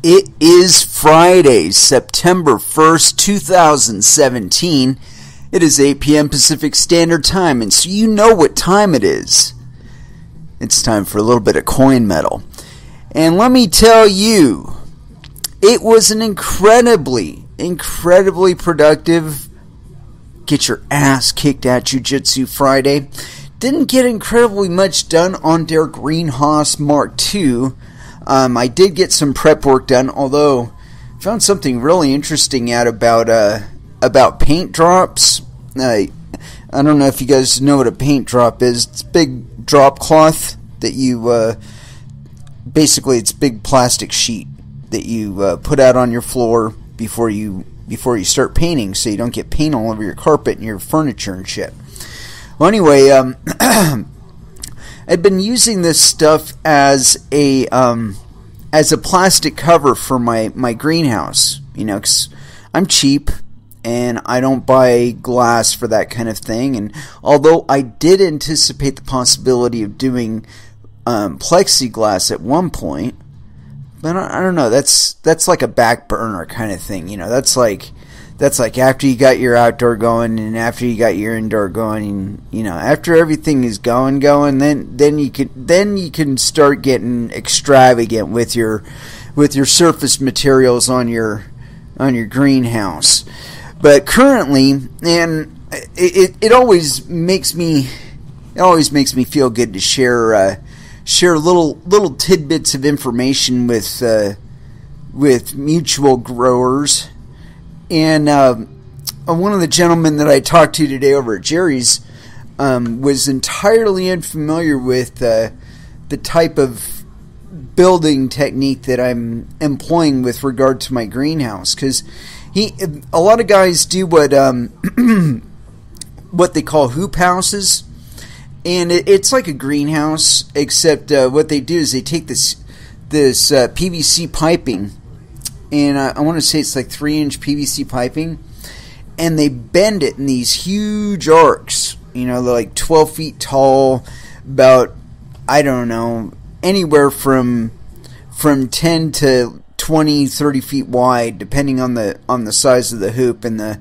It is Friday, September 1st, 2017. It is 8 p.m. Pacific Standard Time, and so you know what time it is. It's time for a little bit of coin metal. And let me tell you, it was an incredibly productive get your ass kicked at Jiu-Jitsu Friday. Didn't get incredibly much done on Der Greenhouse Mark II. I did get some prep work done, although I found something really interesting out about paint drops. I don't know if you guys know what a paint drop is. It's a big drop cloth that you basically it's a big plastic sheet that you put out on your floor before you start painting, so you don't get paint all over your carpet and your furniture and shit. Well, anyway, I've been using this stuff as a plastic cover for my greenhouse, because I'm cheap and I don't buy glass for that kind of thing. And although I did anticipate the possibility of doing plexiglass at one point, but I don't know. That's like a back burner kind of thing, That's like after you got your outdoor going and after you got your indoor going, after everything is going, then you can start getting extravagant with your surface materials on your greenhouse. But currently, and it always makes me feel good to share little tidbits of information with mutual growers. And one of the gentlemen that I talked to today over at Jerry's was entirely unfamiliar with the type of building technique that I'm employing with regard to my greenhouse. Because a lot of guys do what they call hoop houses, and it's like a greenhouse, except what they do is they take this PVC piping. And I want to say it's like 3-inch PVC piping, and they bend it in these huge arcs. They're like 12 feet tall, about, I don't know, anywhere from 10 to 20, 30 feet wide, depending on the size of the hoop and the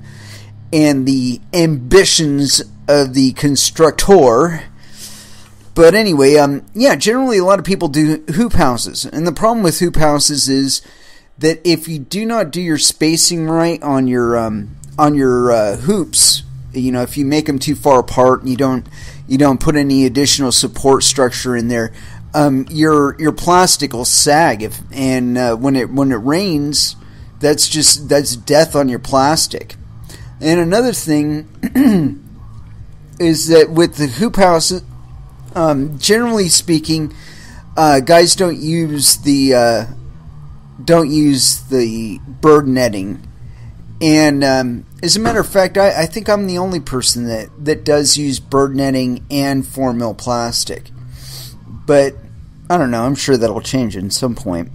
ambitions of the constructor. But anyway, generally a lot of people do hoop houses, and the problem with hoop houses is that if you do not do your spacing right on your hoops, if you make them too far apart and you don't put any additional support structure in there, your plastic will sag. When it rains, that's death on your plastic. And another thing is that with the hoop houses, generally speaking, guys don't use the bird netting. And as a matter of fact, I think I'm the only person that does use bird netting and 4mm plastic. But I don't know, I'm sure that'll change at some point.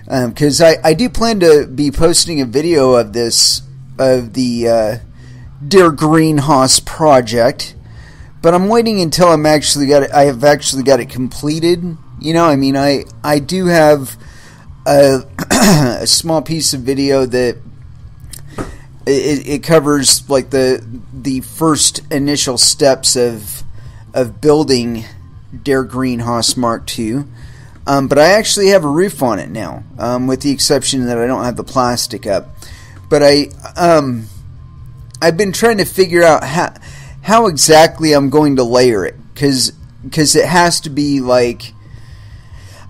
Because I do plan to be posting a video of the Der Greenhouse project. But I'm waiting until I have actually got it completed. I do have a small piece of video that it covers like the first initial steps of building Der Greenhouse Mark II. But I actually have a roof on it now, with the exception that I don't have the plastic up. But I've been trying to figure out how exactly I'm going to layer it, because it has to be like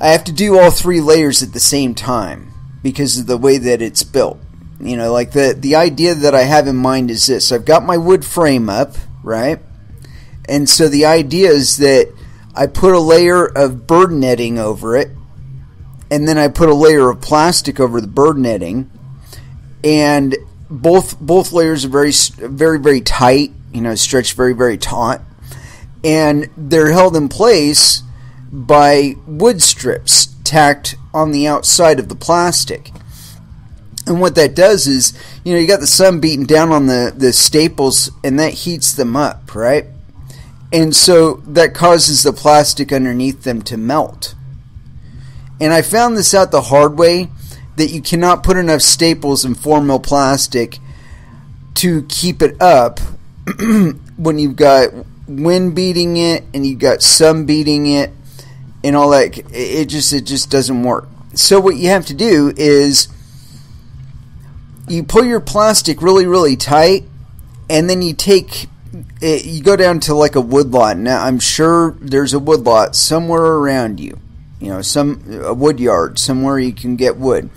I have to do all 3 layers at the same time because of the way that it's built. Like the idea that I have in mind is this. I've got my wood frame up, right? And so the idea is that I put a layer of bird netting over it, and then I put a layer of plastic over the bird netting, and both layers are very, very, very tight, stretched very, very taut, and they're held in place by wood strips tacked on the outside of the plastic. And what that does is, you got the sun beating down on the staples, and that heats them up, right? And so that causes the plastic underneath them to melt. And I found this out the hard way, that you cannot put enough staples in 4mm plastic to keep it up when you've got wind beating it and you've got sun beating it and all that. It just doesn't work. So what you have to do is you pull your plastic really, really tight, and then you go down to like a wood lot. Now, I'm sure there's a wood lot somewhere around you, a wood yard somewhere you can get wood,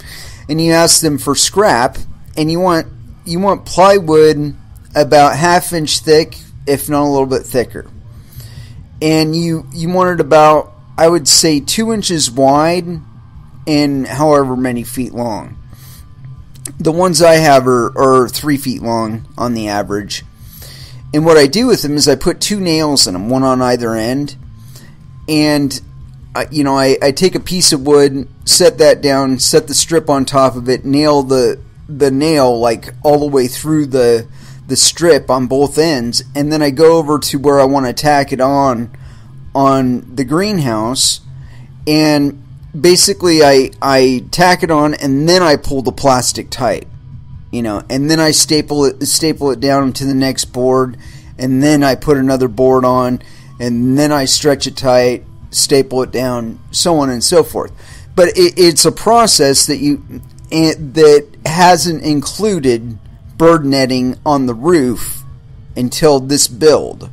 and you ask them for scrap, and you want plywood about 1/2 inch thick, if not a little bit thicker, and you want it about, I would say, 2 inches wide and however many feet long. The ones I have are 3 feet long on the average. And what I do with them is I put 2 nails in them, one on either end. And, I take a piece of wood, set that down, set the strip on top of it, nail the nail like all the way through the strip on both ends. And then I go over to where I want to tack it on the greenhouse. And basically, I tack it on, and then I pull the plastic tight, and then I staple it down to the next board, and then I put another board on, and then I stretch it tight, staple it down, so on and so forth. But it's a process that hasn't included bird netting on the roof until this build.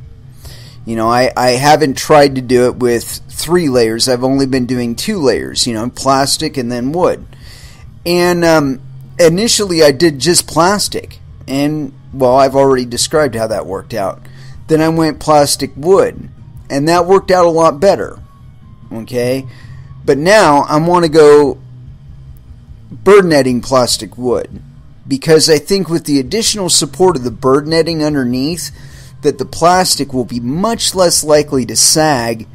I haven't tried to do it with 3 layers. I've only been doing 2 layers, plastic and then wood. And initially I did just plastic. And, well, I've already described how that worked out. Then I went plastic wood. And that worked out a lot better. Okay? But now I want to go bird netting plastic wood. Because I think with the additional support of the bird netting underneath, that the plastic will be much less likely to sag,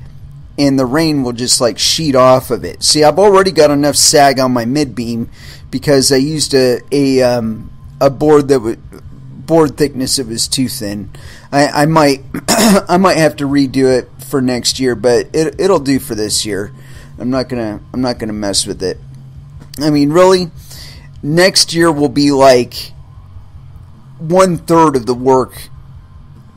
and the rain will just like sheet off of it. See, I've already got enough sag on my mid-beam because I used a board board thickness that was too thin. I might I might have to redo it for next year, but it'll do for this year. I'm not gonna mess with it. I mean, really, next year will be like 1/3 of the work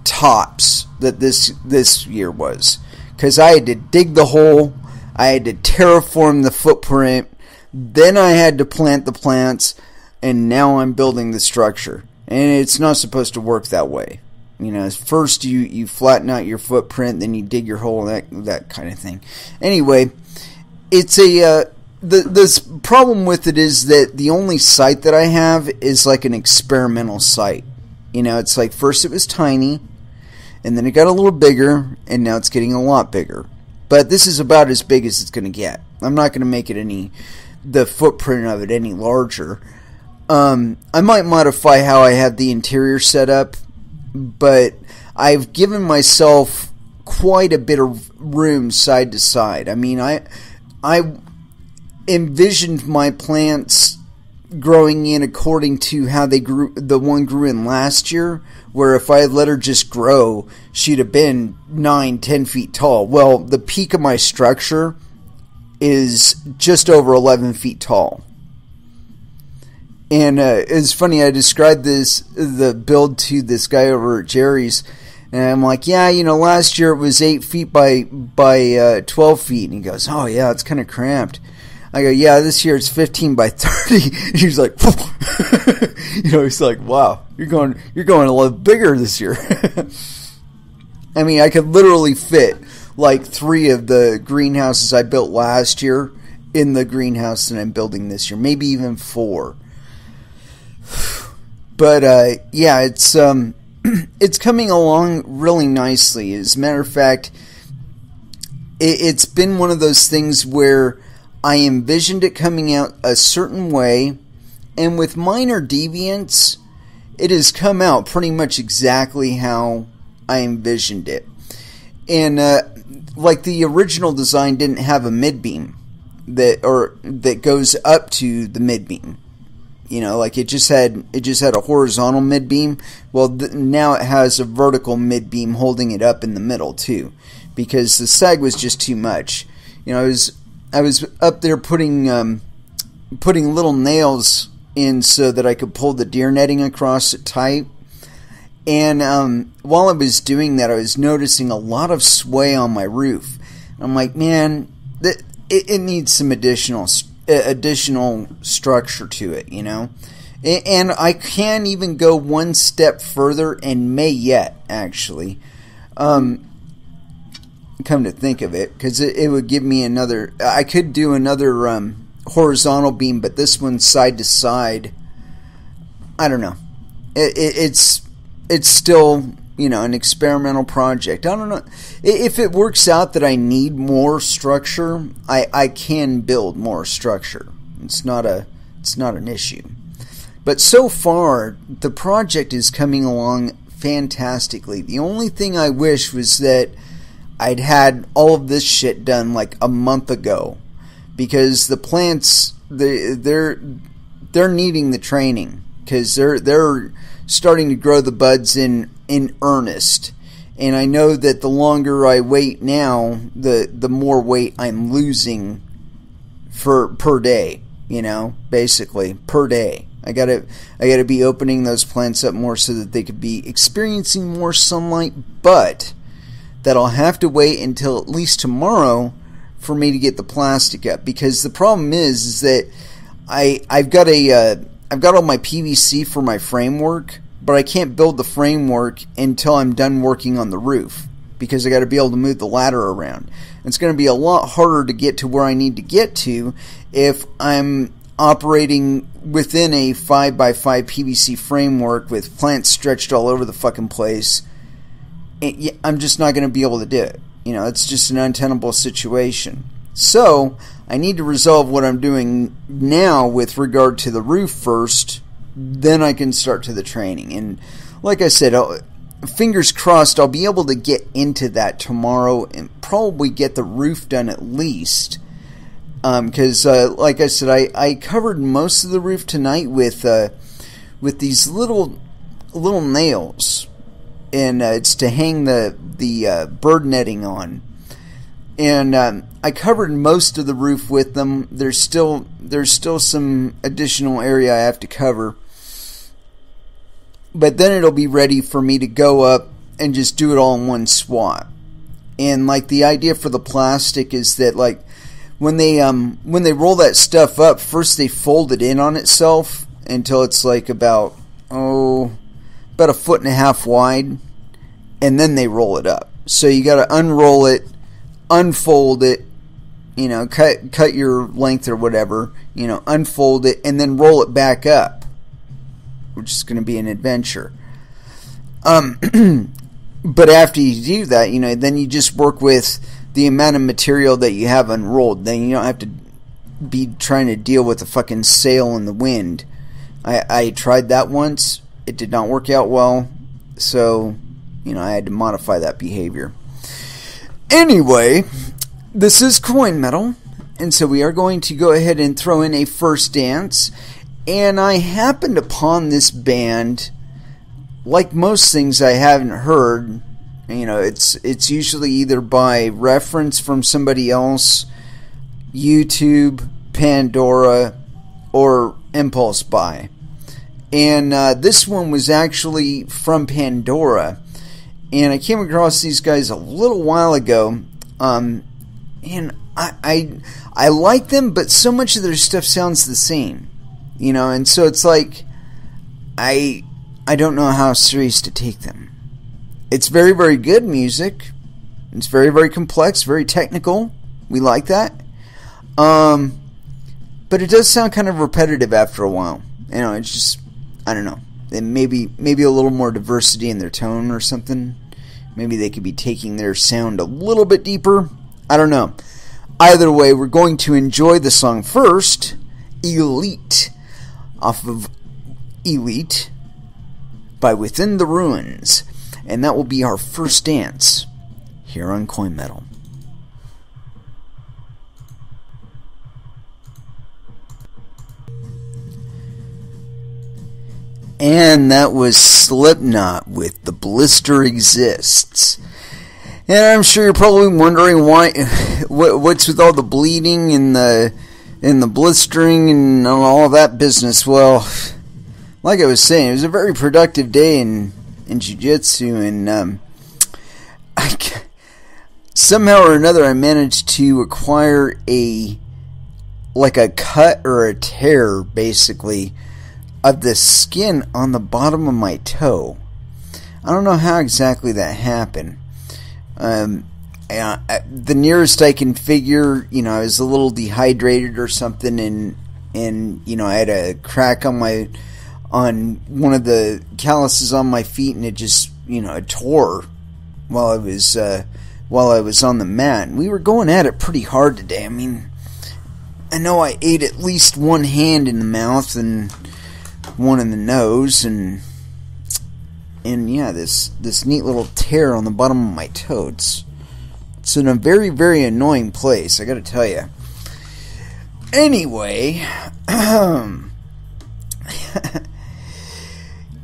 tops that this year was, because I had to dig the hole, I had to terraform the footprint, then I had to plant the plants, and now I'm building the structure. And it's not supposed to work that way. First you flatten out your footprint, then you dig your hole, that kind of thing. Anyway, it's the problem with it is that the only site that I have is like an experimental site. It's like first it was tiny, and then it got a little bigger, and now it's getting a lot bigger. But this is about as big as it's going to get. I'm not going to make it the footprint of it any larger. I might modify how I have the interior set up, but I've given myself quite a bit of room side to side. I mean, I envisioned my plants growing in according to how they grew. The one grew in last year, where if I had let her just grow, she'd have been 9-10 feet tall. Well, the peak of my structure is just over 11 feet tall. And it's funny, I described the build to this guy over at Jerry's, and I'm like, yeah, last year it was 8 feet by 12 feet. And he goes, oh yeah, it's kind of cramped. I go, yeah, this year it's 15 by 30. He's like, he's like, wow, you're going a little bigger this year. I mean, I could literally fit like 3 of the greenhouses I built last year in the greenhouse that I'm building this year, maybe even 4. But yeah, it's coming along really nicely. As a matter of fact, it's been one of those things where I envisioned it coming out a certain way, and with minor deviants, it has come out pretty much exactly how I envisioned it. And like the original design didn't have a mid-beam that goes up to the mid-beam. Like it just had a horizontal mid-beam. Well, now it has a vertical mid-beam holding it up in the middle too, because the sag was just too much. I was up there putting putting little nails in so that I could pull the deer netting across it tight. And while I was doing that, I was noticing a lot of sway on my roof. I'm like, man, it needs some additional structure to it, you know. And I can even go one step further, and may yet, actually. Come to think of it, because it would give me another... I could do another horizontal beam, but this one's side to side. I don't know. It's still, you know, an experimental project. I don't know. If it works out that I need more structure, I can build more structure. It's not an issue. But so far, the project is coming along fantastically. The only thing I wish was that I'd had all of this shit done like a month ago, because the plants they're needing the training, because they're starting to grow the buds in earnest. And I know that the longer I wait now, the more weight I'm losing per day, you know, basically per day. I gotta be opening those plants up more so that they could be experiencing more sunlight, but that I'll have to wait until at least tomorrow for me to get the plastic up, because the problem is that I've got all my PVC for my framework, but I can't build the framework until I'm done working on the roof, because I got to be able to move the ladder around. It's going to be a lot harder to get to where I need to get to if I'm operating within a 5x5 PVC framework with plants stretched all over the fucking place. I'm just not going to be able to do it. You know, it's just an untenable situation. So I need to resolve what I'm doing now with regard to the roof first, then I can start to the training. And like I said, fingers crossed, I'll be able to get into that tomorrow and probably get the roof done at least. Because, like I said, I covered most of the roof tonight with these little nails, and it's to hang the bird netting on. And I covered most of the roof with them. There's still some additional area I have to cover, but then it'll be ready for me to go up and just do it all in one swat. And like the idea for the plastic is that, like, when they roll that stuff up, first they fold it in on itself until it's like about a 1.5 feet wide, and then they roll it up. So you got to unroll it, unfold it, you know, cut your length or whatever, you know, unfold it, and then roll it back up, which is going to be an adventure. But after you do that, you know, then you just work with the amount of material that you have unrolled. Then you don't have to be trying to deal with the fucking sail in the wind. I tried that once. It did not work out well. So, you know, I had to modify that behavior. Anyway, this is Coin Metal, and so we are going to go ahead and throw in a first dance. And I happened upon this band. Like most things I haven't heard, you know, it's usually either by reference from somebody else, YouTube, Pandora, or impulse buy. And this one was actually from Pandora, and I came across these guys a little while ago, and I like them, but so much of their stuff sounds the same, you know, and so it's like I don't know how serious to take them. It's very, very good music. It's very, very complex, very technical. We like that. But it does sound kind of repetitive after a while. You know, it's just, I don't know. Maybe a little more diversity in their tone or something. Maybe they could be taking their sound a little bit deeper. I don't know. Either way, we're going to enjoy the song first. Elite. Off of Elite by Within the Ruins, and that will be our first dance here on Coin Metal. And that was Slipknot with The Blister Exists. And I'm sure you're probably wondering what's with all the bleeding and the and the blistering and all of that business. Well, like I was saying, it was a very productive day in jiu-jitsu, and somehow or another I managed to acquire a cut or a tear, basically, of the skin on the bottom of my toe. I don't know how exactly that happened. The nearest I can figure, I was a little dehydrated or something, and I had a crack on one of the calluses on my feet, and it just it tore while I was on the mat. And we were going at it pretty hard today. I mean, I know I ate at least one hand in the mouth and one in the nose, and yeah, this neat little tear on the bottom of my toe. It's in a very, very annoying place, I gotta tell you. Anyway,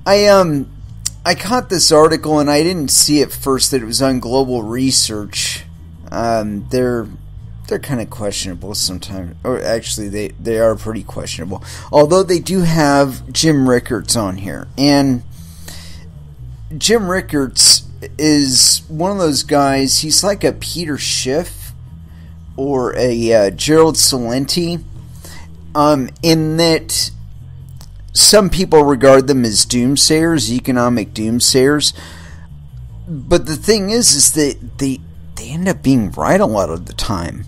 I caught this article, and I didn't see at first that it was on Global Research. They're kind of questionable sometimes, or actually they are pretty questionable. Although they do have Jim Rickards on here, and Jim Rickards is one of those guys. He's like a Peter Schiff or a Gerald Celente, in that some people regard them as doomsayers, economic doomsayers. But the thing is that they end up being right a lot of the time.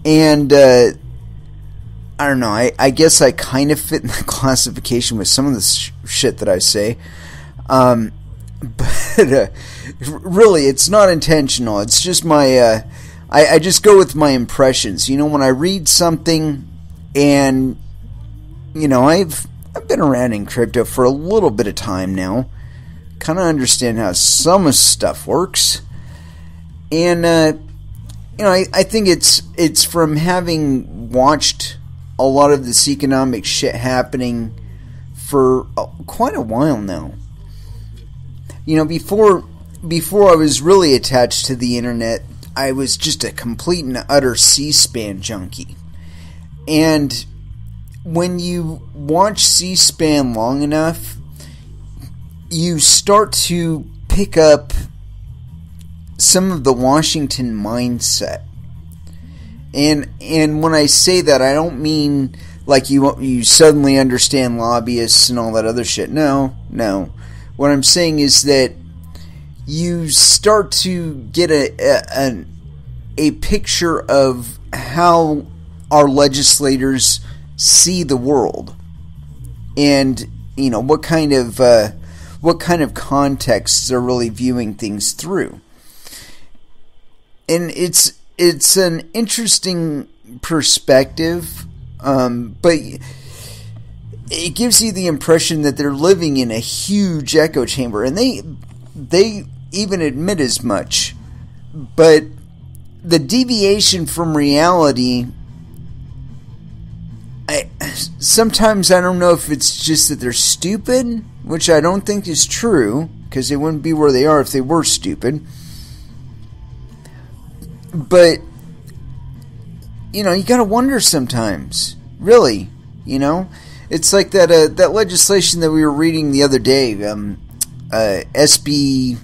And I don't know, I guess I kind of fit in the classification with some of the shit that I say. But really, it's not intentional. It's just my I just go with my impressions. When I read something, and I've been around in crypto for a little bit of time now, kind of understand how some stuff works, and I think it's from having watched a lot of this economic shit happening for quite a while now. Before I was really attached to the internet, I was just a complete and utter C-SPAN junkie. And when you watch C-SPAN long enough, you start to pick up some of the Washington mindset. And when I say that, I don't mean like you suddenly understand lobbyists and all that other shit. No. What I'm saying is that you start to get a picture of how our legislators see the world, and what kind of contexts they're really viewing things through. And it's an interesting perspective, but it gives you the impression that they're living in a huge echo chamber, and they even admit as much. But the deviation from reality, sometimes I don't know if it's just that they're stupid, which I don't think is true, because they wouldn't be where they are if they were stupid. But you gotta wonder sometimes, really. It's like that legislation that we were reading the other day, SB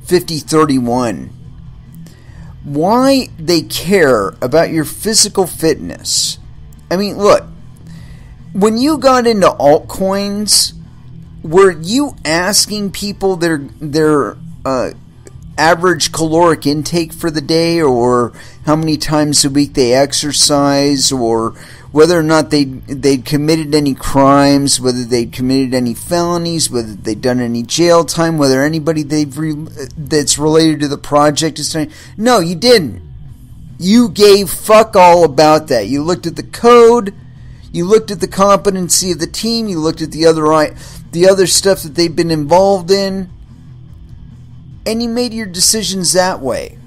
5031. Why they care about your physical fitness? I mean, look, when you got into altcoins, were you asking people their average caloric intake for the day, or how many times a week they exercise, or whether or not they'd committed any crimes, whether they'd committed any felonies, whether they'd done any jail time, whether anybody that's related to the project is doing? No, you didn't. You gave fuck all about that. You looked at the code, you looked at the competency of the team, you looked at the other stuff that they've been involved in, and you made your decisions that way.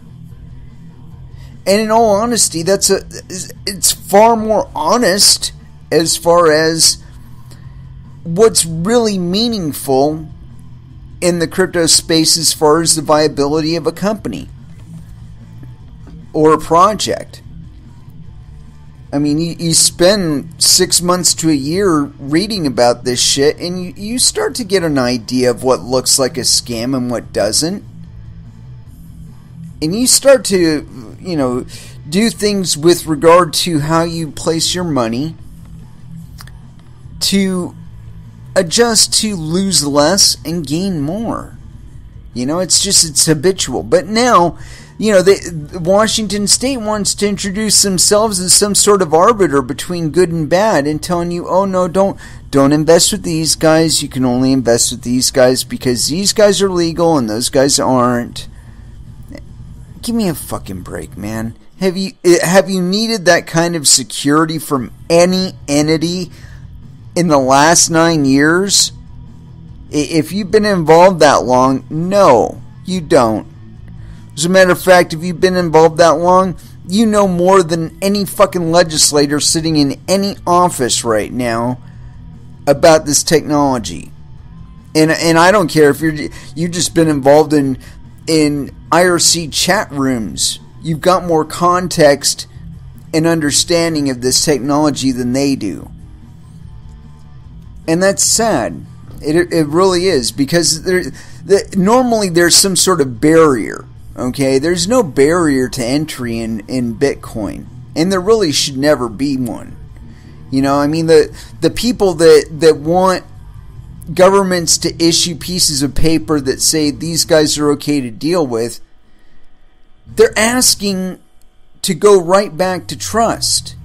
And in all honesty, it's far more honest as far as what's really meaningful in the crypto space as far as the viability of a company or a project. I mean, you spend 6 months to a year reading about this shit, and you start to get an idea of what looks like a scam and what doesn't. And you start to, do things with regard to how you place your money to adjust to lose less and gain more. It's habitual. But now, Washington State wants to introduce themselves as some sort of arbiter between good and bad, and telling you, oh no, don't invest with these guys. You can only invest with these guys because these guys are legal and those guys aren't. Give me a fucking break, man. Have you needed that kind of security from any entity in the last 9 years? If you've been involved that long, no, you don't. As a matter of fact, if you've been involved that long, you know more than any fucking legislator sitting in any office right now about this technology. And I don't care if you've just been involved in IRC chat rooms. You've got more context and understanding of this technology than they do. And that's sad. It really is, because normally there's some sort of barrier. Okay, there's no barrier to entry in Bitcoin, and there really should never be one. The people that want governments to issue pieces of paper that say these guys are okay to deal with, they're asking to go right back to trust.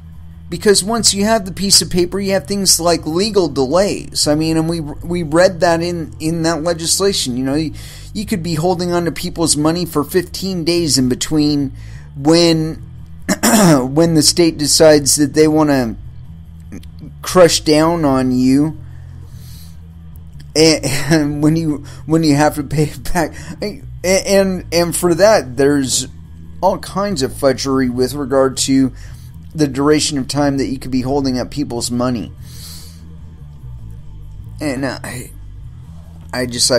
Because once you have the piece of paper, you have things like legal delays. And we read that in that legislation. You could be holding on to people's money for 15 days in between when the state decides that they want to crush down on you, and when you have to pay it back. And for that, there's all kinds of fudgery with regard to the duration of time that you could be holding up people's money. And I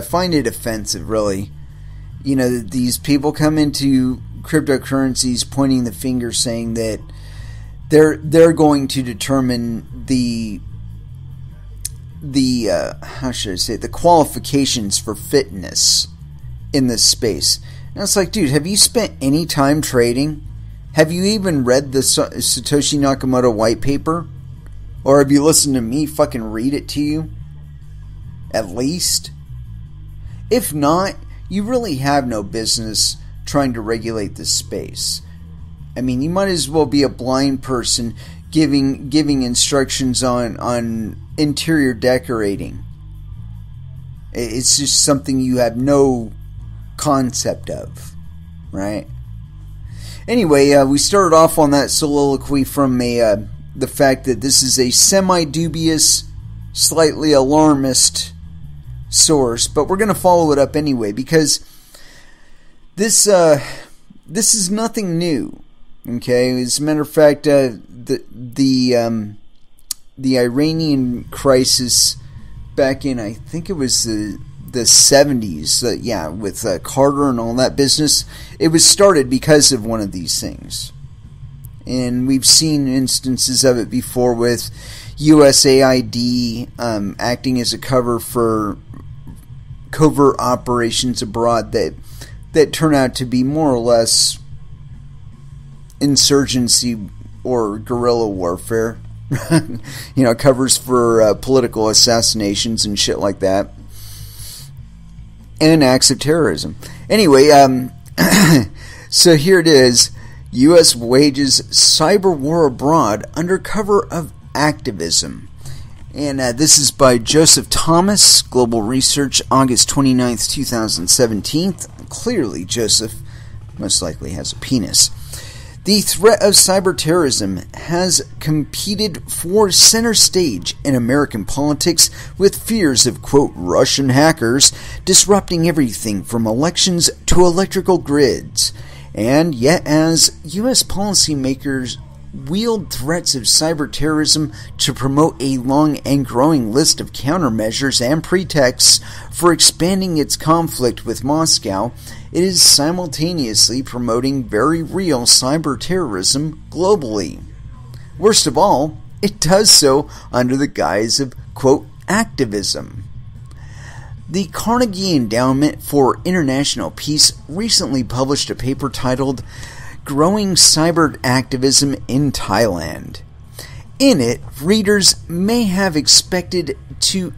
find it offensive, really. These people come into cryptocurrencies pointing the finger, saying that they're going to determine the how should I say it, the qualifications for fitness in this space. And it's like, dude, have you spent any time trading? Have you even read the Satoshi Nakamoto white paper? Or have you listened to me fucking read it to you? At least? If not, you really have no business trying to regulate this space. You might as well be a blind person giving instructions on interior decorating. It's just something you have no concept of, right? Anyway, we started off on that soliloquy from the fact that this is a semi-dubious, slightly alarmist source, but we're going to follow it up anyway, because this is nothing new. Okay, as a matter of fact, the Iranian crisis back in, I think it was the 70s, with Carter and all that business, it was started because of one of these things. And we've seen instances of it before with USAID acting as a cover for covert operations abroad that turn out to be more or less insurgency or guerrilla warfare. Covers for political assassinations and shit like that. And acts of terrorism. Anyway, so here it is. U.S. wages cyber war abroad under cover of activism. And this is by Joseph Thomas, Global Research, August 29th, 2017. Clearly, Joseph most likely has a penis. The threat of cyber terrorism has competed for center stage in American politics, with fears of, quote, Russian hackers disrupting everything from elections to electrical grids. And yet, as U.S. policymakers wield threats of cyber terrorism to promote a long and growing list of countermeasures and pretexts for expanding its conflict with Moscow, it is simultaneously promoting very real cyber terrorism globally. Worst of all, it does so under the guise of, quote, activism. The Carnegie Endowment for International Peace recently published a paper titled Growing Cyber Activism in Thailand. In it, readers may have expected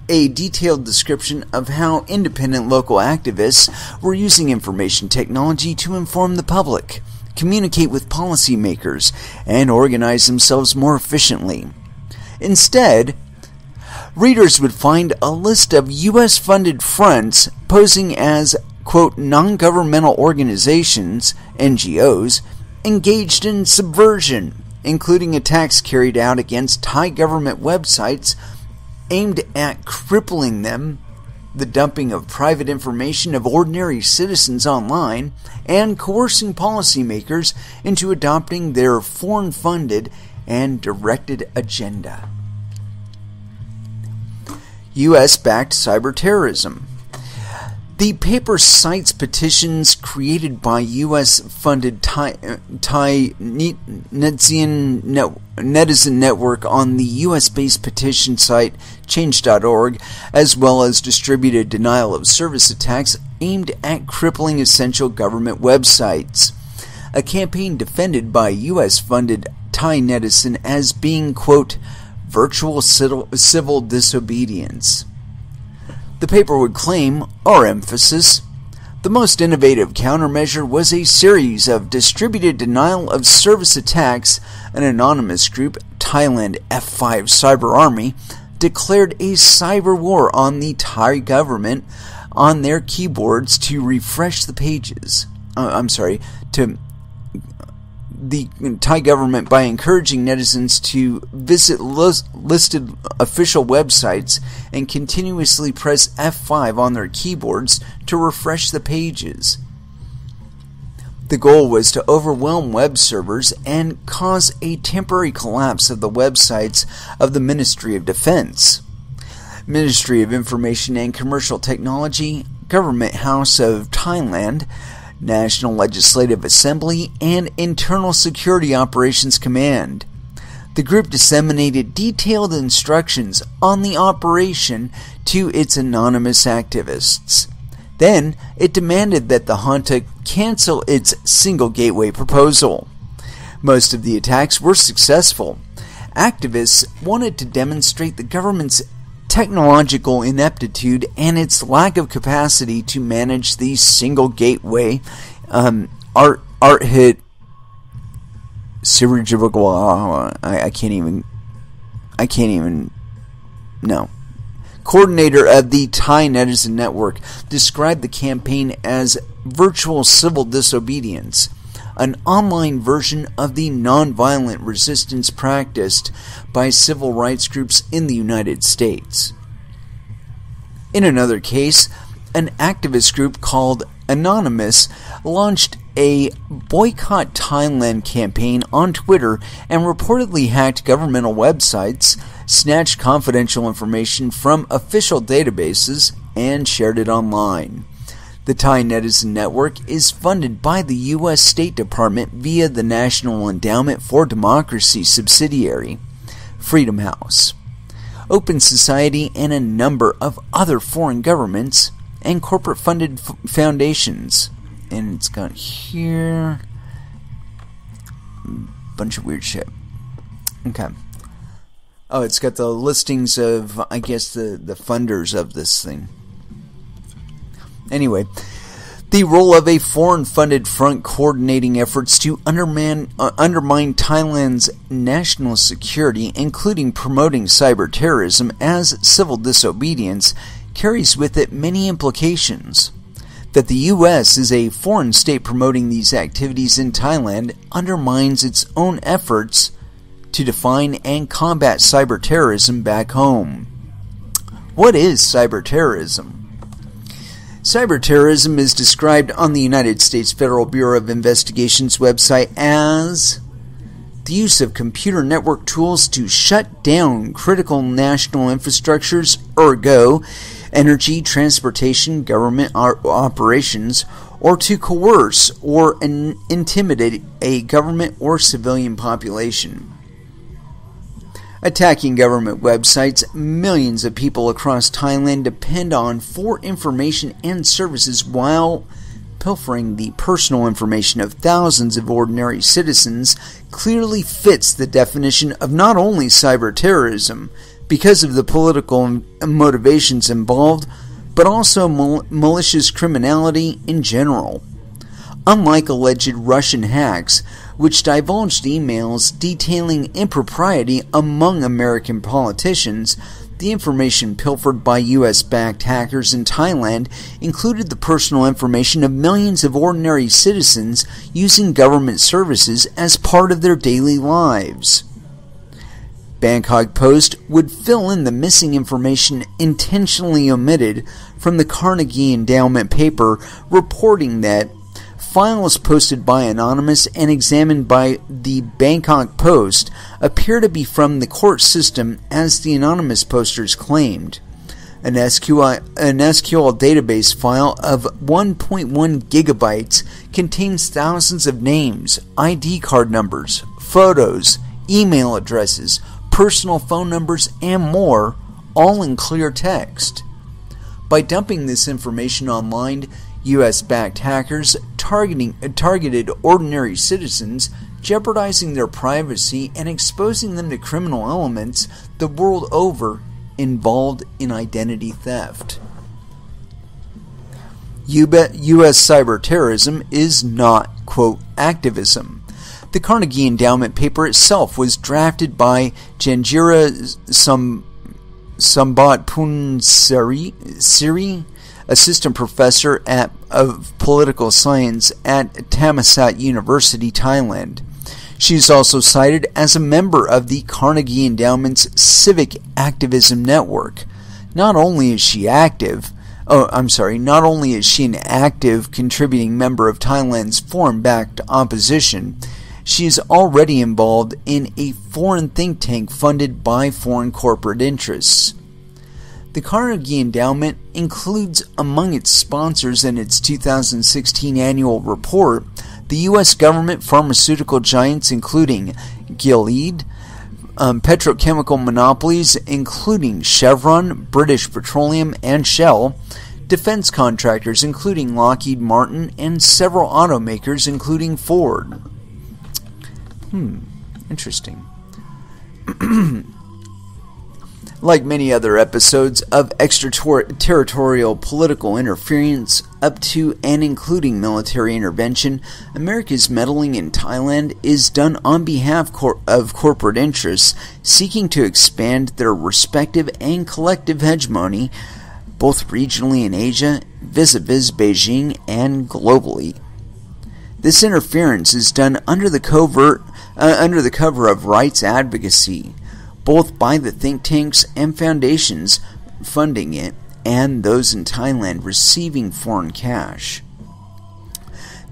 a detailed description of how independent local activists were using information technology to inform the public, communicate with policymakers, and organize themselves more efficiently. Instead, readers would find a list of U.S.-funded fronts posing as, quote, non-governmental organizations, NGOs, engaged in subversion, including attacks carried out against Thai government websites aimed at crippling them, the dumping of private information of ordinary citizens online, and coercing policymakers into adopting their foreign-funded and directed agenda. U.S.-backed cyber terrorism. The paper cites petitions created by U.S.-funded Thai netizen network on the U.S.-based petition site change.org, as well as distributed denial-of-service attacks aimed at crippling essential government websites. A campaign defended by U.S.-funded Thai netizen as being, quote, virtual civil disobedience. The paper would claim, our emphasis, the most innovative countermeasure was a series of distributed denial-of-service attacks. An anonymous group, Thailand F5 Cyber Army, declared a cyber war on the Thai government on their keyboards to refresh the pages. The Thai government by encouraging netizens to visit listed official websites and continuously press F5 on their keyboards to refresh the pages. The goal was to overwhelm web servers and cause a temporary collapse of the websites of the Ministry of Defense, Ministry of Information and Commercial Technology, Government House of Thailand, National Legislative Assembly, and Internal Security Operations Command. The group disseminated detailed instructions on the operation to its anonymous activists. Then, it demanded that the junta cancel its single gateway proposal. Most of the attacks were successful. Activists wanted to demonstrate the government's technological ineptitude and its lack of capacity to manage the single gateway. Art hit I can't even no. Coordinator of the Thai Netizen Network described the campaign as virtual civil disobedience, an online version of the nonviolent resistance practiced by civil rights groups in the United States. In another case, an activist group called Anonymous launched a Boycott Thailand campaign on Twitter and reportedly hacked governmental websites, snatched confidential information from official databases, and shared it online. The Thai Netizen Network is funded by the U.S. State Department via the National Endowment for Democracy subsidiary, Freedom House, Open Society, and a number of other foreign governments and corporate-funded foundations. And it's got here a bunch of weird shit. Okay. Oh, it's got the listings of, I guess, the funders of this thing. Anyway, the role of a foreign-funded front coordinating efforts to undermine Thailand's national security, including promoting cyber terrorism as civil disobedience, carries with it many implications. That the U.S. is a foreign state promoting these activities in Thailand undermines its own efforts to define and combat cyber terrorism back home. What is cyber terrorism? Cyber terrorism is described on the United States Federal Bureau of Investigation's website as the use of computer network tools to shut down critical national infrastructures, ergo, energy, transportation, government operations, or to coerce or intimidate a government or civilian population. Attacking government websites millions of people across Thailand depend on for information and services, while pilfering the personal information of thousands of ordinary citizens clearly fits the definition of not only cyber terrorism because of the political motivations involved, but also malicious criminality in general. Unlike alleged Russian hacks, which divulged emails detailing impropriety among American politicians, the information pilfered by U.S.-backed hackers in Thailand included the personal information of millions of ordinary citizens using government services as part of their daily lives. Bangkok Post would fill in the missing information intentionally omitted from the Carnegie Endowment paper, reporting that files posted by Anonymous and examined by the Bangkok Post appear to be from the court system, as the Anonymous posters claimed. An SQL database file of 1.1 gigabytes contains thousands of names, ID card numbers, photos, email addresses, personal phone numbers, and more, all in clear text. By dumping this information online, U.S.-backed hackers targeted ordinary citizens, jeopardizing their privacy and exposing them to criminal elements the world over involved in identity theft. U.S. cyber terrorism is not, quote, activism. The Carnegie Endowment paper itself was drafted by Janjira Sambatpunsiri, assistant professor of political science at Thammasat University, Thailand. She is also cited as a member of the Carnegie Endowment's Civic Activism Network. Not only is she an active contributing member of Thailand's foreign-backed opposition, she is already involved in a foreign think tank funded by foreign corporate interests. The Carnegie Endowment includes among its sponsors in its 2016 annual report the U.S. government pharmaceutical giants including Gilead, petrochemical monopolies including Chevron, British Petroleum, and Shell, defense contractors including Lockheed Martin, and several automakers including Ford. Interesting. Like many other episodes of extraterritorial political interference up to and including military intervention, America's meddling in Thailand is done on behalf of corporate interests seeking to expand their respective and collective hegemony, both regionally in Asia, vis-a-vis Beijing, and globally. This interference is done under the cover of rights advocacy, both by the think tanks and foundations funding it, and those in Thailand receiving foreign cash.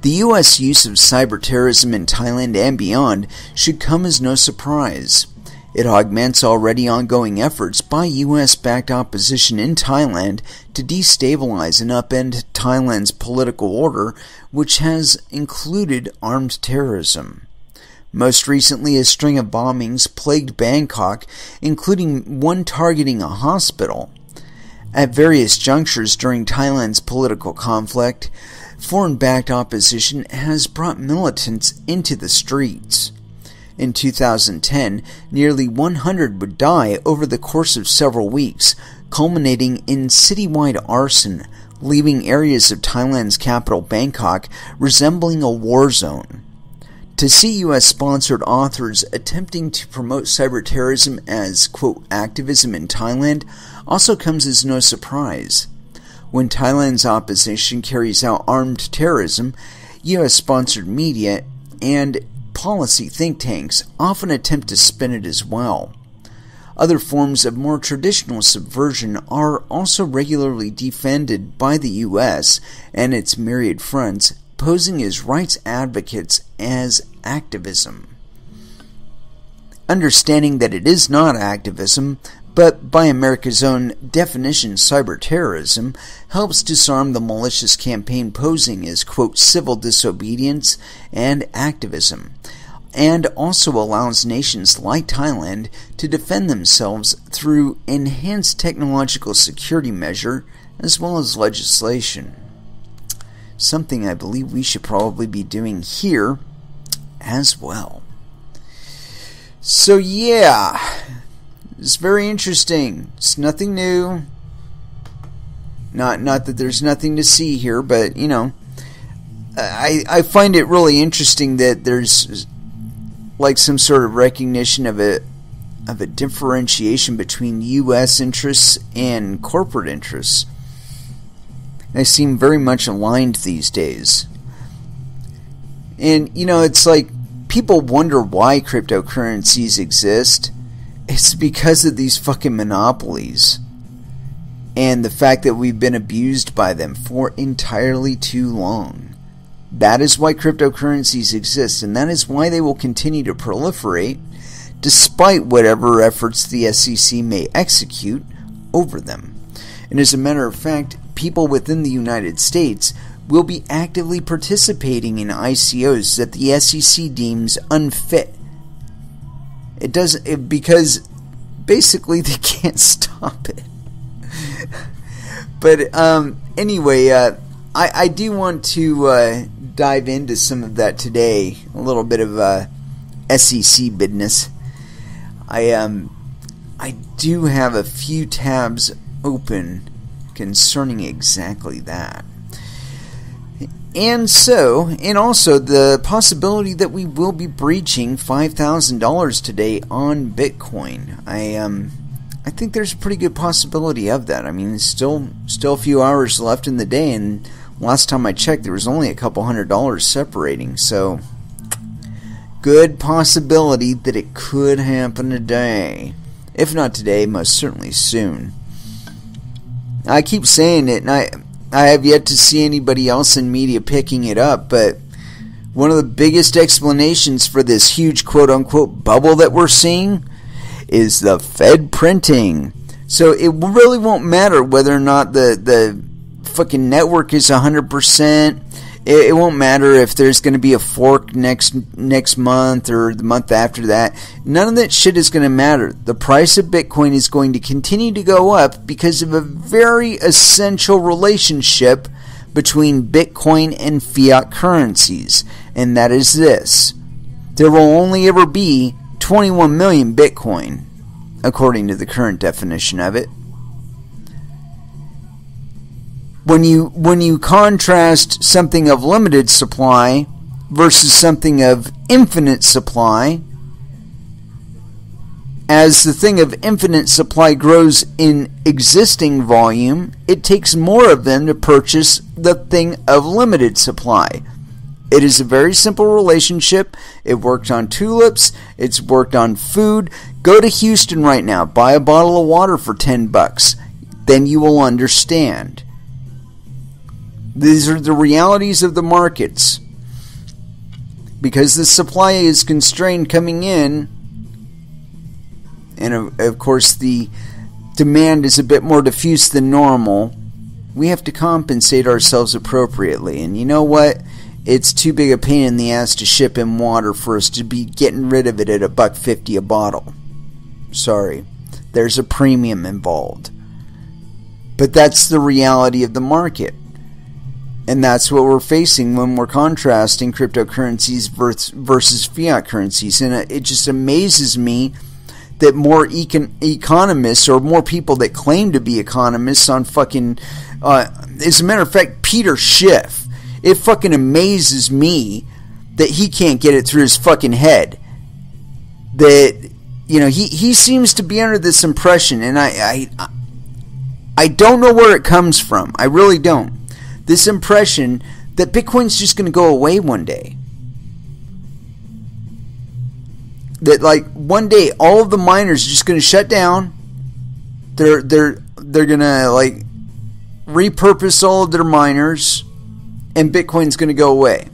The U.S. use of cyber terrorism in Thailand and beyond should come as no surprise. It augments already ongoing efforts by U.S.-backed opposition in Thailand to destabilize and upend Thailand's political order, which has included armed terrorism. Most recently, a string of bombings plagued Bangkok, including one targeting a hospital. At various junctures during Thailand's political conflict, foreign-backed opposition has brought militants into the streets. In 2010, nearly 100 would die over the course of several weeks, culminating in citywide arson, leaving areas of Thailand's capital Bangkok resembling a war zone. To see U.S.-sponsored authors attempting to promote cyber terrorism as, quote, activism in Thailand also comes as no surprise. When Thailand's opposition carries out armed terrorism, U.S.-sponsored media and policy think tanks often attempt to spin it as well. Other forms of more traditional subversion are also regularly defended by the U.S. and its myriad fronts, posing as rights advocates as activism. Understanding that it is not activism, but by America's own definition cyber terrorism, helps disarm the malicious campaign posing as, quote, civil disobedience and activism, and also allows nations like Thailand to defend themselves through enhanced technological security measure as well as legislation. Something I believe we should probably be doing here as well. So yeah, it's very interesting. It's nothing new. Not that there's nothing to see here, but you know, I find it really interesting that there's like some sort of recognition of a differentiation between U.S. interests and corporate interests. They seem very much aligned these days. And you know, it's like people wonder why cryptocurrencies exist. It's because of these fucking monopolies and the fact that we've been abused by them for entirely too long. That is why cryptocurrencies exist, and that is why they will continue to proliferate despite whatever efforts the SEC may execute over them. And as a matter of fact, people within the United States will be actively participating in ICOs that the SEC deems unfit. Because basically they can't stop it. But anyway, I do want to dive into some of that today. A little bit of SEC business. I do have a few tabs open concerning exactly that. And also the possibility that we will be breaching $5,000 today on Bitcoin. I think there's a pretty good possibility of that. I mean, there's still a few hours left in the day, and last time I checked, there was only a couple $100 separating. So, good possibility that it could happen today. If not today, most certainly soon. I keep saying it, and I have yet to see anybody else in media picking it up, but one of the biggest explanations for this huge quote-unquote bubble that we're seeing is the Fed printing. So it really won't matter whether or not the fucking network is 100%. It won't matter if there's going to be a fork next month or the month after that. None of that shit is going to matter. The price of Bitcoin is going to continue to go up because of a very essential relationship between Bitcoin and fiat currencies. And that is this. There will only ever be 21 million Bitcoin, according to the current definition of it. When you contrast something of limited supply versus something of infinite supply, as the thing of infinite supply grows in existing volume, it takes more of them to purchase the thing of limited supply. It is a very simple relationship. It worked on tulips. It's worked on food. Go to Houston right now. Buy a bottle of water for $10. Then you will understand. These are the realities of the markets. Because the supply is constrained coming in, and of course the demand is a bit more diffuse than normal, we have to compensate ourselves appropriately. And you know what? It's too big a pain in the ass to ship in water for us to be getting rid of it at $1.50 a bottle. Sorry. There's a premium involved. But that's the reality of the market. And that's what we're facing when we're contrasting cryptocurrencies versus fiat currencies. And it just amazes me that more economists, or more people that claim to be economists on fucking... as a matter of fact, Peter Schiff, it fucking amazes me that he can't get it through his fucking head. That, you know, he seems to be under this impression, and I don't know where it comes from. I really don't. This impression that Bitcoin's just going to go away one day. That, like, one day all of the miners are just going to shut down. They're going to, like, repurpose all of their miners, and Bitcoin's going to go away.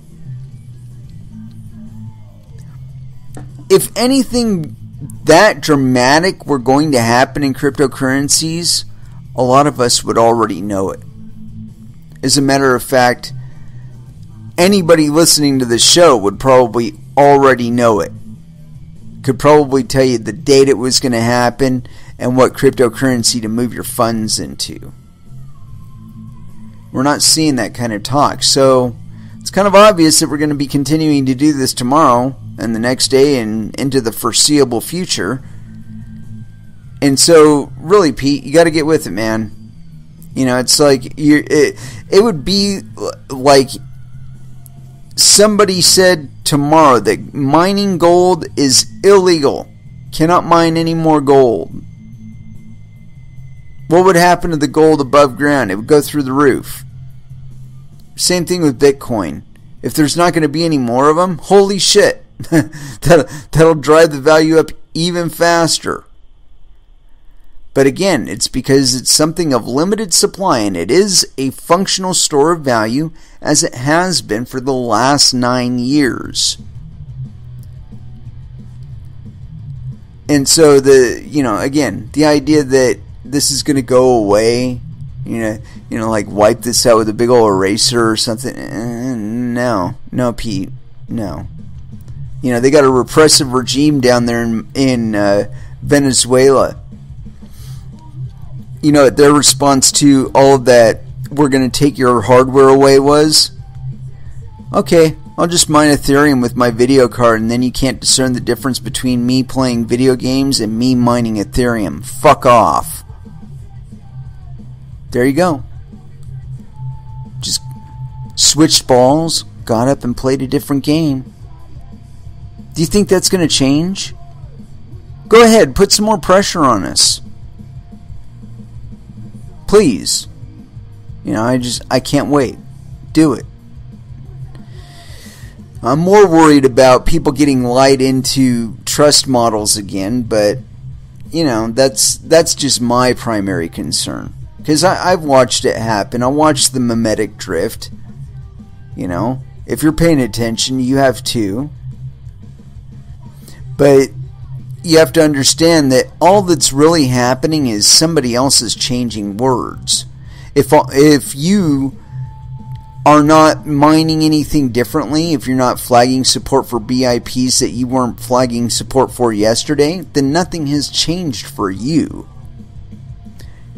If anything that dramatic were going to happen in cryptocurrencies, a lot of us would already know it. As a matter of fact, anybody listening to this show would probably already know it. Could probably tell you the date it was going to happen and what cryptocurrency to move your funds into. We're not seeing that kind of talk. So it's kind of obvious that we're going to be continuing to do this tomorrow and the next day and into the foreseeable future. And so, really, Pete, you got to get with it, man. You know, it's like it would be like somebody said tomorrow that mining gold is illegal. Cannot mine any more gold. What would happen to the gold above ground? It would go through the roof. Same thing with Bitcoin. If there's not going to be any more of them, holy shit. That'll drive the value up even faster. But again, it's because it's something of limited supply, and it is a functional store of value as it has been for the last 9 years. And so again, the idea that this is going to go away, like wipe this out with a big old eraser or something. No, Pete, no. They got a repressive regime down there in Venezuela. Their response to all of that, we're going to take your hardware away, was, okay, I'll just mine Ethereum with my video card, and then you can't discern the difference between me playing video games and me mining Ethereum. Fuck off. There you go. Just switched balls, got up and played a different game. Do you think that's going to change? Go ahead, put some more pressure on us. Please. I can't wait. Do it. I'm more worried about people getting lied into trust models again, but, that's just my primary concern. Because I've watched it happen. I watched the mimetic drift. If you're paying attention, you have too. But you have to understand that all that's really happening is somebody else is changing words. If you are not mining anything differently, if you're not flagging support for BIPs that you weren't flagging support for yesterday, then nothing has changed for you.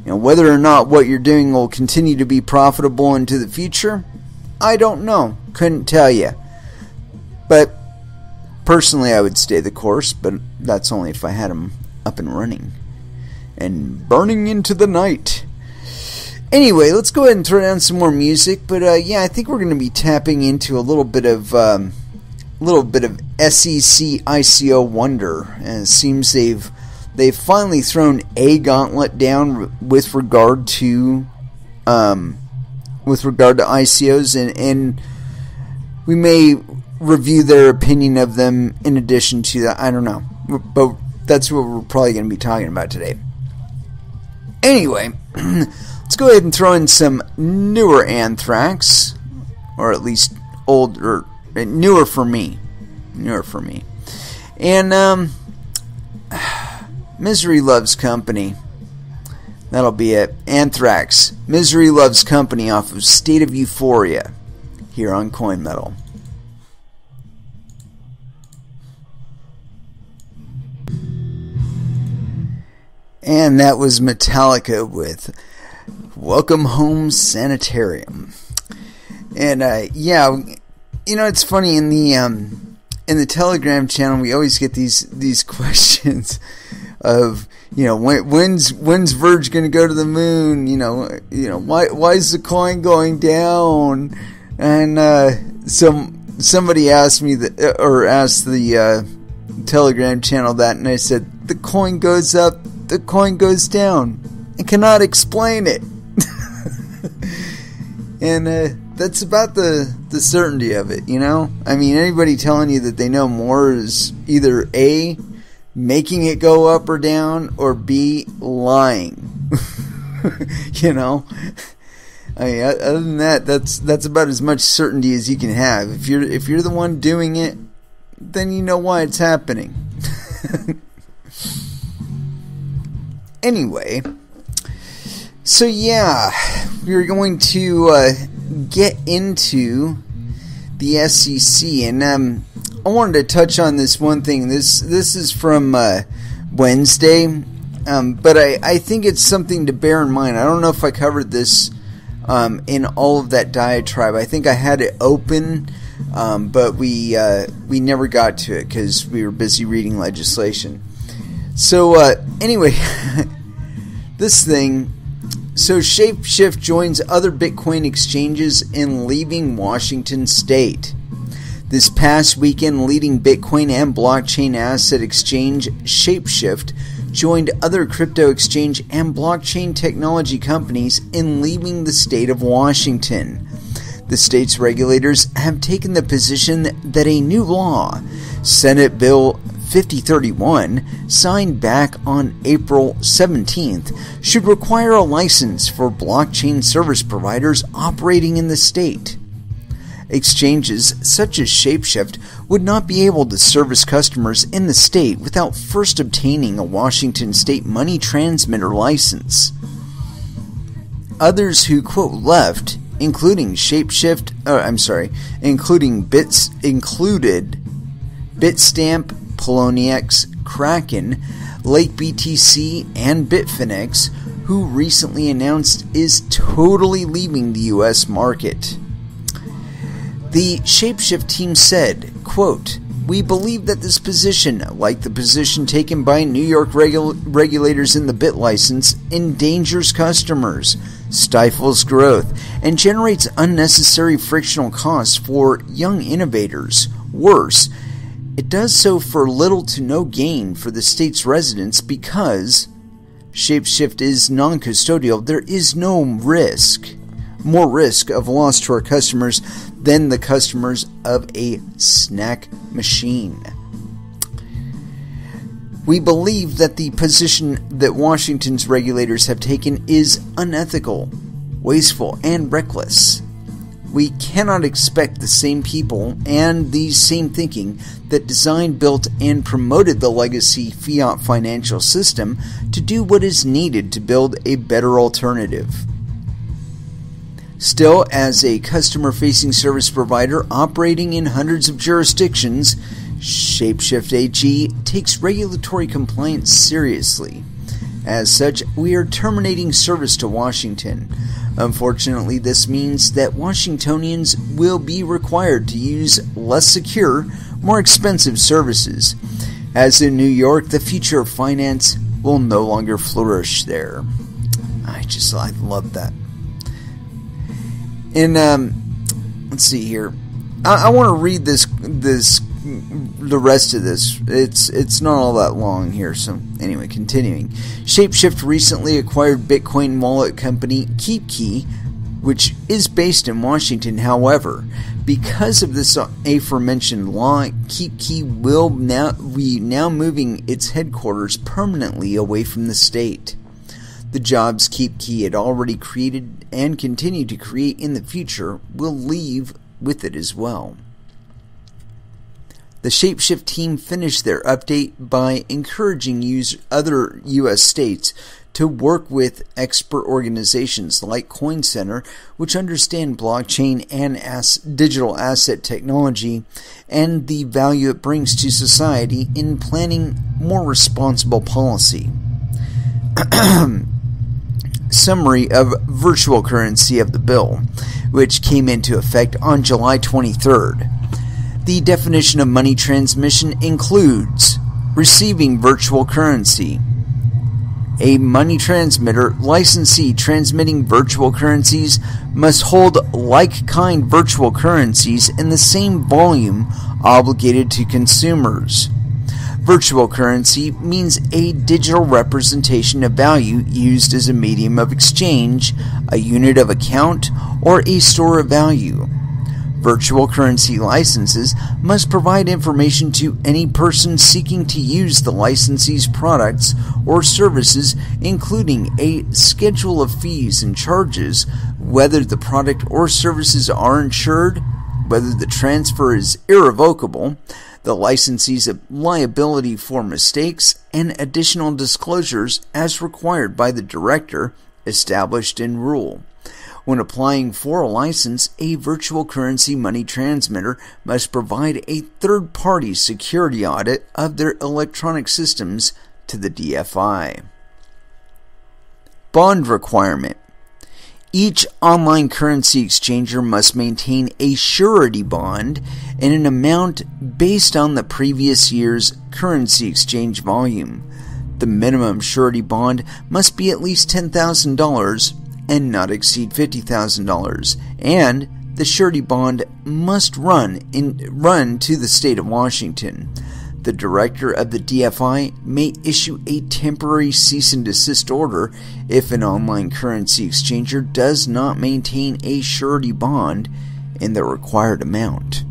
Whether or not what you're doing will continue to be profitable into the future, I don't know. Couldn't tell you. But personally, I would stay the course, but that's only if I had them up and running and burning into the night. Anyway, let's go ahead and throw down some more music. But I think we're going to be tapping into a little bit of SEC ICO wonder. And it seems they've finally thrown a gauntlet down with regard to ICOs, and we may review their opinion of them in addition to that. I don't know, but that's what we're probably going to be talking about today. Anyway, let's go ahead and throw in some newer Anthrax, or at least newer for me, and Misery Loves Company. That'll be it. Anthrax, Misery Loves Company, off of State of Euphoria, here on Coin Metal. And that was Metallica with Welcome Home Sanitarium. And it's funny, in the Telegram channel we always get these questions of, when's Verge going to go to the moon? Why is the coin going down? And somebody asked me that, or asked the Telegram channel that, and I said, the coin goes up, the coin goes down. I cannot explain it. And that's about the certainty of it, I mean, anybody telling you that they know more is either A, making it go up or down, or B, lying. I mean, other than that, that's about as much certainty as you can have. If you're the one doing it, then you know why it's happening. Anyway, so we're going to get into the SEC, and I wanted to touch on this one thing. This is from Wednesday, but I think it's something to bear in mind. I don't know if I covered this in all of that diatribe. I think I had it open, but we never got to it because we were busy reading legislation. So anyway, this thing. So Shapeshift joins other Bitcoin exchanges in leaving Washington State. This past weekend, leading Bitcoin and blockchain asset exchange Shapeshift joined other crypto exchange and blockchain technology companies in leaving the state of Washington. The state's regulators have taken the position that a new law, Senate Bill 5031, signed back on April 17th, should require a license for blockchain service providers operating in the state. Exchanges such as Shapeshift would not be able to service customers in the state without first obtaining a Washington State money transmitter license. Others who, quote, left, including including included Bitstamp, Poloniex, Kraken, Lake BTC, and Bitfinex, who recently announced is totally leaving the U.S. market. The Shapeshift team said, quote, "We believe that this position, like the position taken by New York regulators in the Bit license, endangers customers, stifles growth, and generates unnecessary frictional costs for young innovators. Worse, it does so for little to no gain for the state's residents because Shapeshift is non-custodial. There is no more risk of loss to our customers than the customers of a snack machine. We believe that the position that Washington's regulators have taken is unethical, wasteful, and reckless. We cannot expect the same people and the same thinking that designed, built, and promoted the legacy fiat financial system to do what is needed to build a better alternative. Still, as a customer-facing service provider operating in hundreds of jurisdictions, Shapeshift AG takes regulatory compliance seriously. As such, we are terminating service to Washington. Unfortunately, this means that Washingtonians will be required to use less secure, more expensive services. As in New York, the future of finance will no longer flourish there. I love that. And let's see here. I want to read the rest of this. It's not all that long here. So anyway, continuing. Shapeshift recently acquired Bitcoin wallet company KeepKey, which is based in Washington. However, because of this aforementioned law, KeepKey will now moving its headquarters permanently away from the state. The jobs KeepKey had already created and continue to create in the future will leave with it as well. The Shapeshift team finished their update by encouraging other U.S. states to work with expert organizations like Coin Center, which understand blockchain and digital asset technology and the value it brings to society in planning more responsible policy. Summary of virtual currency of the bill, which came into effect on July 23rd. The definition of money transmission includes receiving virtual currency. A money transmitter licensee transmitting virtual currencies must hold like-kind virtual currencies in the same volume obligated to consumers. Virtual currency means a digital representation of value used as a medium of exchange, a unit of account, or a store of value. Virtual currency licenses must provide information to any person seeking to use the licensee's products or services, including a schedule of fees and charges, whether the product or services are insured, whether the transfer is irrevocable, the licensee's liability for mistakes, and additional disclosures as required by the director established in rule. When applying for a license, a virtual currency money transmitter must provide a third-party security audit of their electronic systems to the DFI. Bond requirement. Each online currency exchanger must maintain a surety bond in an amount based on the previous year's currency exchange volume. The minimum surety bond must be at least $10,000 and not exceed $50,000, and the surety bond must run to the state of Washington. The director of the DFI may issue a temporary cease and desist order if an online currency exchanger does not maintain a surety bond in the required amount.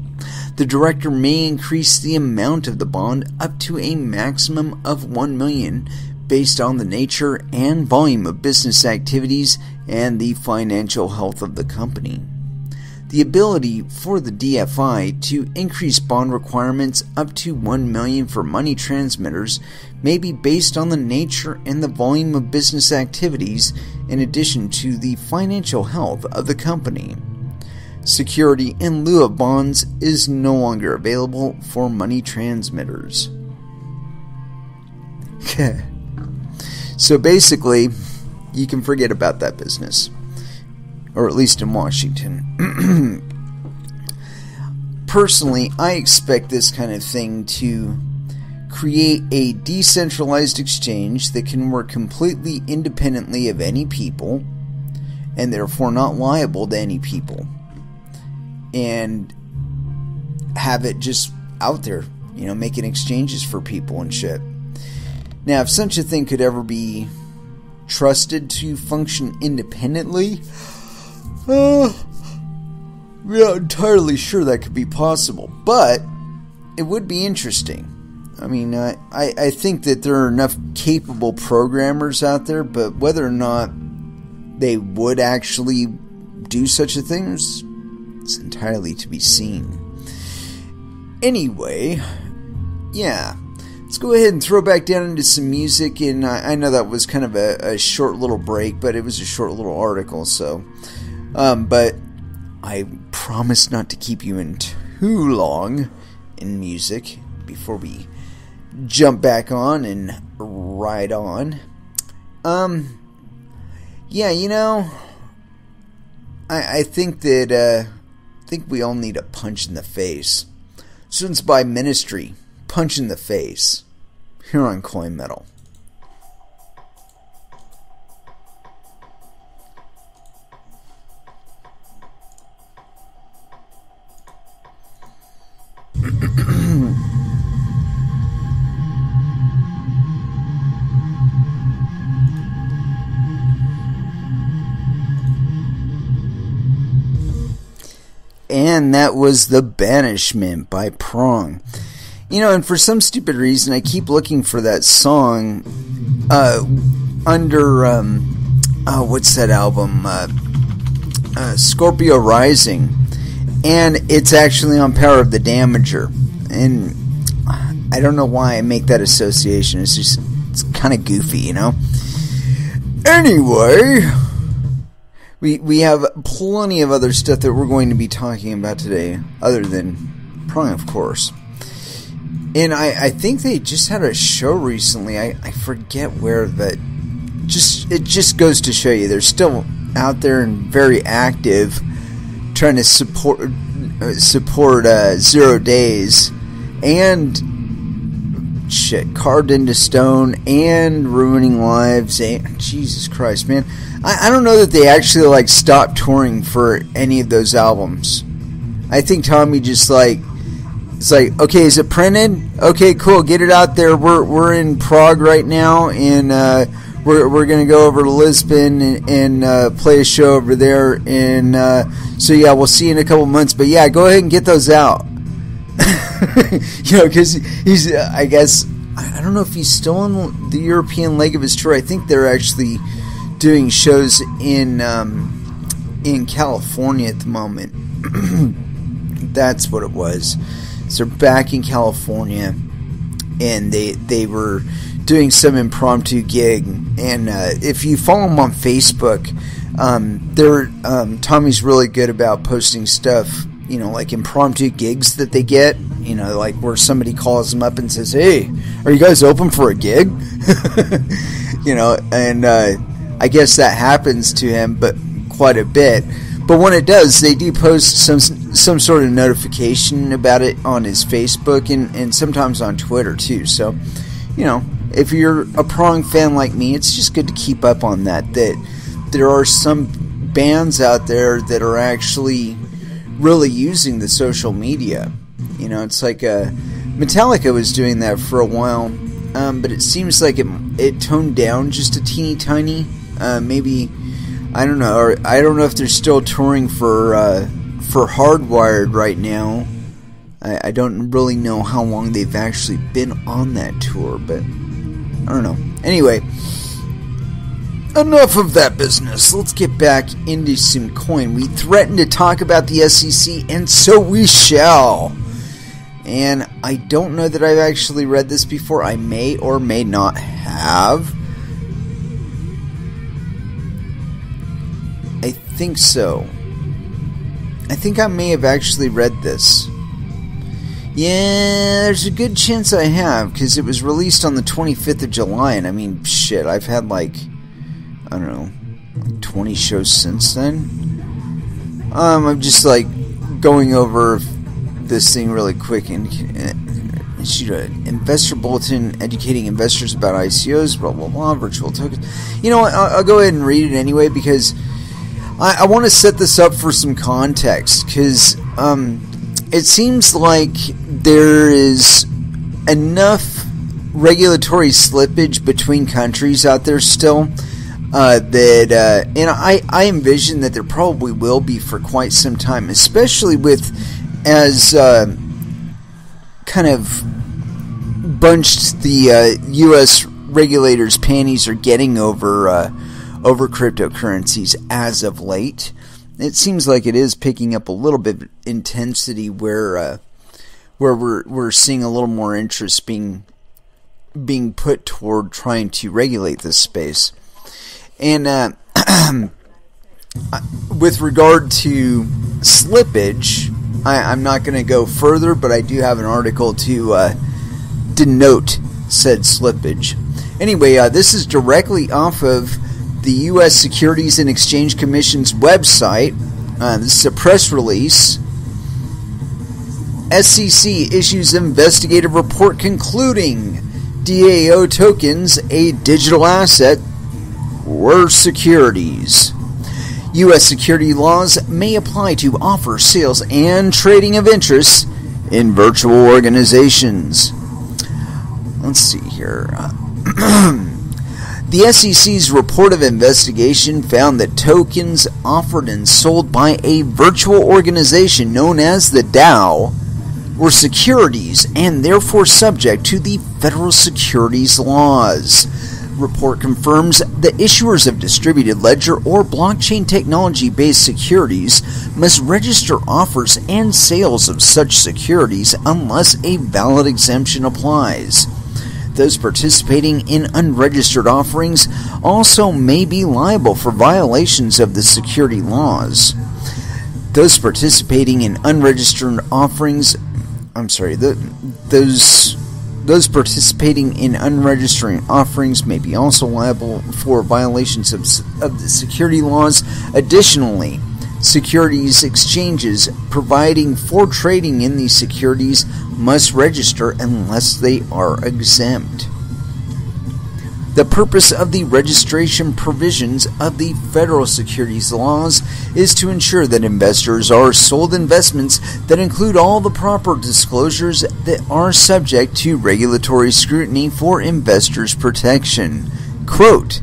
The director may increase the amount of the bond up to a maximum of $1 million based on the nature and volume of business activities and the financial health of the company. The ability for the DFI to increase bond requirements up to $1 million for money transmitters may be based on the nature and the volume of business activities in addition to the financial health of the company. Security in lieu of bonds is no longer available for money transmitters. So basically, you can forget about that business. Or at least in Washington. Personally, I expect this kind of thing to create a decentralized exchange that can work completely independently of any people, and therefore not liable to any people. And have it just out there, making exchanges for people and shit. Now, if such a thing could ever be trusted to function independently, I'm not entirely sure that could be possible, but it would be interesting. I mean, I think that there are enough capable programmers out there, but whether or not they would actually do such a thing is entirely to be seen. Anyway, yeah, let's go ahead and throw back down into some music, and I know that was kind of a short little break, but it was a short little article, so... but I promise not to keep you in too long in music before we jump back on and ride on. Yeah, I think that we all need a punch in the face. Students by Ministry, Punch in the Face, here on Coin Metal. And that was The Banishment by Prong. And for some stupid reason, I keep looking for that song under, what's that album? Scorpio Rising. And it's actually on Power of the Damager. And I don't know why I make that association. It's kind of goofy, Anyway... We have plenty of other stuff that we're going to be talking about today, other than Prong, of course. And I think they just had a show recently. I forget where, but it just goes to show you they're still out there and very active, trying to support 0 Days and carved into stone and ruining lives. And Jesus Christ, man. I don't know that they actually stopped touring for any of those albums. I think Tommy just it's okay, is it printed? Okay, cool, get it out there. We're in Prague right now, and we're gonna go over to Lisbon and play a show over there. And so yeah, we'll see you in a couple months. But yeah, go ahead and get those out. Because he's I guess I don't know if he's still on the European leg of his tour. I think they're actually doing shows in California at the moment. That's what it was. So they're back in California, and they were doing some impromptu gig. And if you follow them on Facebook, Tommy's really good about posting stuff, like impromptu gigs that they get, like where somebody calls them up and says, "Hey, are you guys open for a gig?" And I guess that happens to him, but quite a bit. But when it does, they do post some sort of notification about it on his Facebook and sometimes on Twitter too. So, if you're a prong fan like me, it's just good to keep up on that there are some bands out there that are actually really using the social media. It's like Metallica was doing that for a while, but it seems like it toned down just a teeny tiny. Maybe, I don't know. Or I don't know if they're still touring for Hardwired right now. I don't really know how long they've actually been on that tour, but I don't know. Anyway, enough of that business. Let's get back into some coin. We threatened to talk about the SEC, and so we shall. And I don't know that I've actually read this before. I may or may not have. I think so. I think I may have actually read this. Yeah, there's a good chance I have, because it was released on the 25th of July, and I mean, shit, I've had like 20 shows since then. I'm just like going over this thing really quick and issued an investor bulletin educating investors about ICOs, blah blah blah, virtual tokens. I'll go ahead and read it anyway, because I want to set this up for some context, because it seems like there is enough regulatory slippage between countries out there still that, and I envision that there probably will be for quite some time, especially as kind of bunched the U.S. regulators' panties are getting over cryptocurrencies as of late. It seems like it is picking up a little bit of intensity where we're seeing a little more interest being put toward trying to regulate this space. And with regard to slippage, I'm not going to go further, but I do have an article to denote said slippage. Anyway, this is directly off of the U.S. Securities and Exchange Commission's website. This is a press release. SEC issues investigative report concluding DAO tokens, a digital asset, were securities. U.S. security laws may apply to offer, sales, and trading of interests in virtual organizations. Let's see here. The SEC's report of investigation found that tokens offered and sold by a virtual organization known as the DAO were securities and therefore subject to the federal securities laws. Report confirms that issuers of distributed ledger or blockchain technology-based securities must register offers and sales of such securities unless a valid exemption applies. Those participating in unregistered offerings also may be liable for violations of the security laws. Those participating in unregistered offerings, those participating in unregistered offerings may be also liable for violations of the security laws. Additionally, securities exchanges providing for trading in these securities must register unless they are exempt. The purpose of the registration provisions of the federal securities laws is to ensure that investors are sold investments that include all the proper disclosures that are subject to regulatory scrutiny for investors' protection. Quote,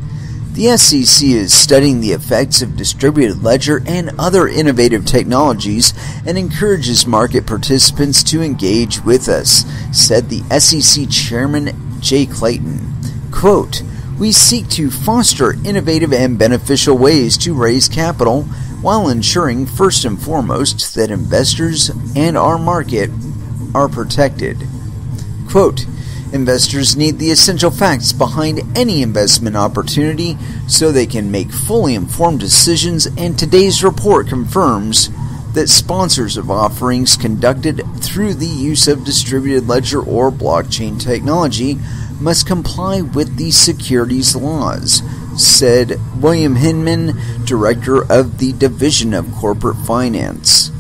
the SEC is studying the effects of distributed ledger and other innovative technologies and encourages market participants to engage with us, said the SEC Chairman Jay Clayton. Quote, we seek to foster innovative and beneficial ways to raise capital while ensuring first and foremost that investors and our market are protected. Quote, Investors need the essential facts behind any investment opportunity so they can make fully informed decisions, and today's report confirms that sponsors of offerings conducted through the use of distributed ledger or blockchain technology must comply with the securities laws, said William Hinman, director of the Division of Corporate Finance.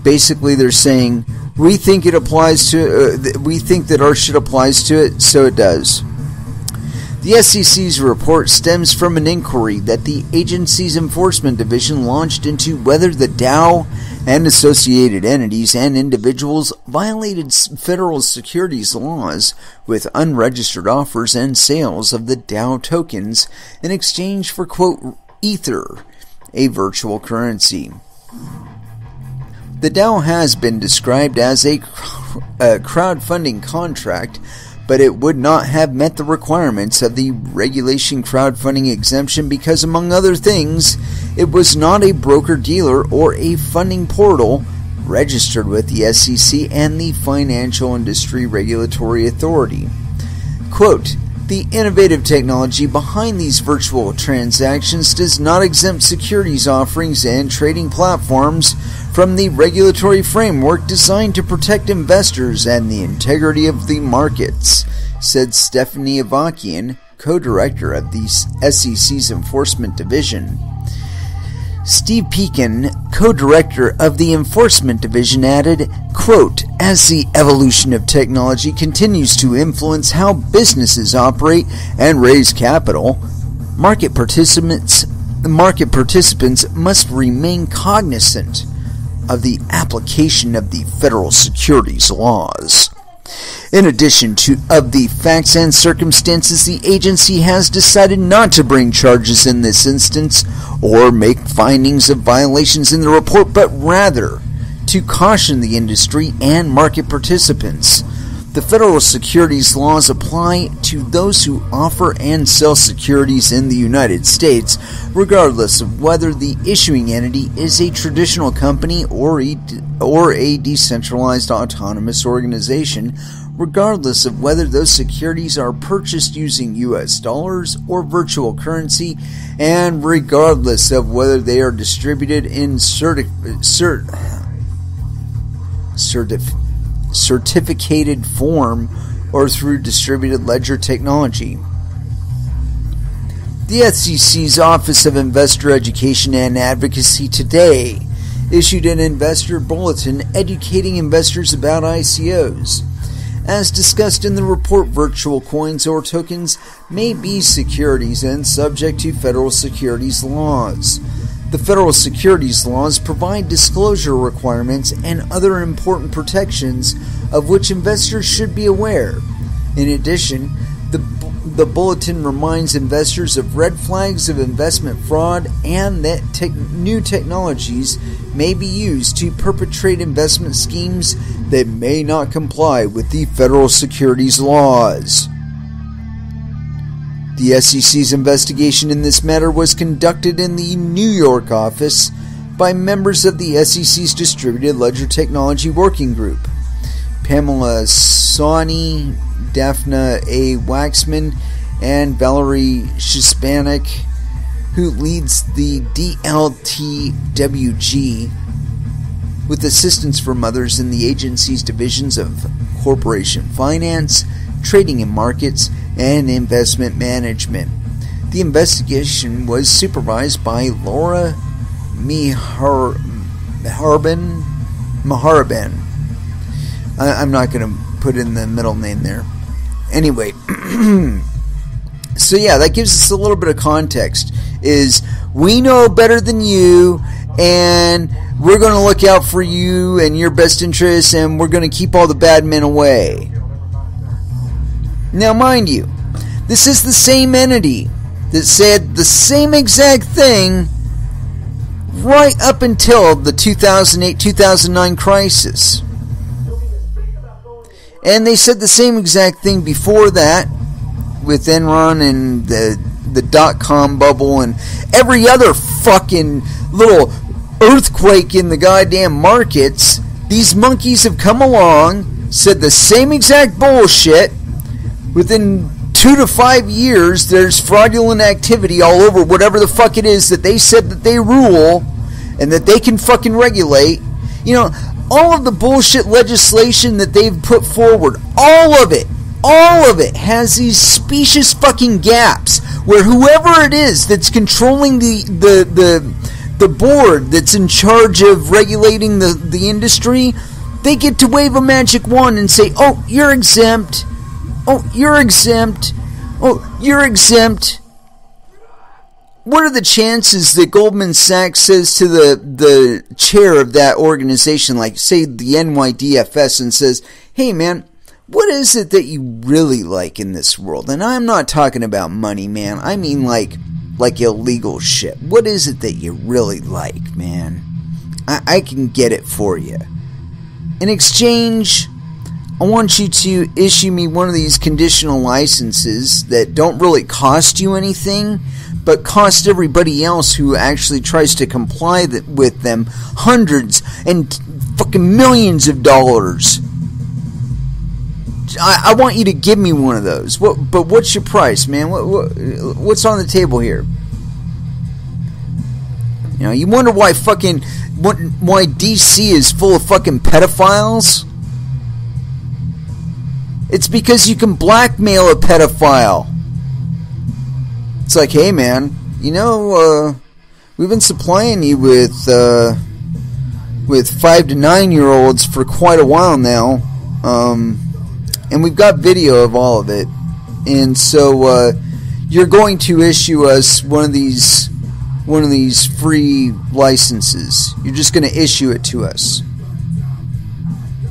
Basically, they're saying, we think it applies to. We think that our shit applies to it, so it does. The SEC's report stems from an inquiry that the agency's enforcement division launched into whether the Dow and associated entities and individuals violated federal securities laws with unregistered offers and sales of the Dow tokens in exchange for, quote, Ether, a virtual currency. The Dow has been described as a crowdfunding contract, but it would not have met the requirements of the regulation crowdfunding exemption because, among other things, it was not a broker-dealer or a funding portal registered with the SEC and the Financial Industry Regulatory Authority. Quote, the innovative technology behind these virtual transactions does not exempt securities offerings and trading platforms from the regulatory framework designed to protect investors and the integrity of the markets, said Stephanie Avakian, co-director of the SEC's Enforcement Division. Steve Pekin, co-director of the Enforcement Division, added, quote, as the evolution of technology continues to influence how businesses operate and raise capital, market participants must remain cognizant of the application of the federal securities laws. In addition to the facts and circumstances, the agency has decided not to bring charges in this instance or make findings of violations in the report, but rather to caution the industry and market participants. The federal securities laws apply to those who offer and sell securities in the United States, regardless of whether the issuing entity is a traditional company or a decentralized autonomous organization, regardless of whether those securities are purchased using U.S. dollars or virtual currency, and regardless of whether they are distributed in certificated form or through distributed ledger technology. The SEC's Office of Investor Education and Advocacy today issued an investor bulletin educating investors about ICOs. As discussed in the report, virtual coins or tokens may be securities and subject to federal securities laws. The federal securities laws provide disclosure requirements and other important protections of which investors should be aware. In addition, the bulletin reminds investors of red flags of investment fraud and that new technologies may be used to perpetrate investment schemes that may not comply with the federal securities laws. The SEC's investigation in this matter was conducted in the New York office by members of the SEC's Distributed Ledger Technology Working Group. Pamela Sawney, Daphne A. Waxman, and Valerie Shispanik, who leads the DLTWG, with assistance from others in the agency's divisions of corporation finance, trading and markets, and investment management. The investigation was supervised by Laura Maharaban. I'm not going to put in the middle name there. Anyway, so yeah, that gives us a little bit of context. Is we know better than you, and we're going to look out for you and your best interests, and we're going to keep all the bad men away. Now, mind you, this is the same entity that said the same exact thing right up until the 2008-2009 crisis. And they said the same exact thing before that with Enron and the dot-com bubble and every other fucking little earthquake in the goddamn markets. These monkeys have come along, said the same exact bullshit, within 2 to 5 years, there's fraudulent activity all over whatever the fuck it is that they said that they rule and that they can fucking regulate. You know, all of the bullshit legislation that they've put forward, all of it has these specious fucking gaps where whoever it is that's controlling the board that's in charge of regulating the industry, they get to wave a magic wand and say, oh, you're exempt. Oh, you're exempt. Oh, you're exempt. What are the chances that Goldman Sachs says to the chair of that organization, like say the NYDFS, and says, hey man, what is it that you really like in this world? And I'm not talking about money, man. I mean like illegal shit. What is it that you really like, man? I can get it for you. In exchange, I want you to issue me one of these conditional licenses that don't really cost you anything, but cost everybody else who actually tries to comply with them hundreds and fucking millions of dollars. I want you to give me one of those. But what's your price, man? What's on the table here? You know, you wonder why DC is full of fucking pedophiles? It's because you can blackmail a pedophile. It's like, hey man, you know, we've been supplying you with 5 to 9 year olds for quite a while now, and we've got video of all of it, and so you're going to issue us one of these free licenses. You're just going to issue it to us,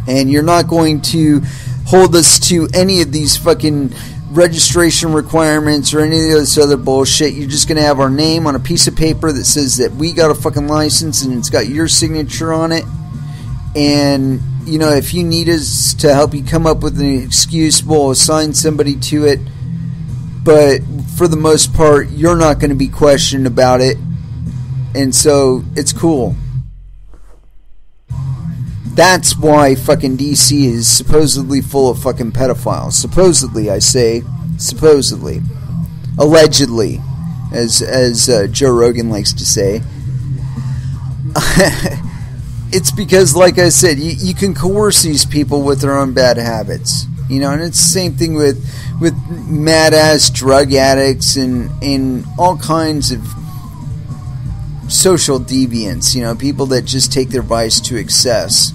and you're not going to hold us to any of these fucking registration requirements or any of this other bullshit. You're just going to have our name on a piece of paper that says that we got a fucking license and it's got your signature on it. And, you know, if you need us to help you come up with an excuse, we'll assign somebody to it. But for the most part, you're not going to be questioned about it. And so, it's cool. That's why fucking DC is supposedly full of fucking pedophiles. Supposedly, I say. Supposedly. Allegedly. As Joe Rogan likes to say. It's because, like I said, you can coerce these people with their own bad habits. You know, and it's the same thing with mad-ass drug addicts and all kinds of social deviants. You know, people that just take their vice to excess.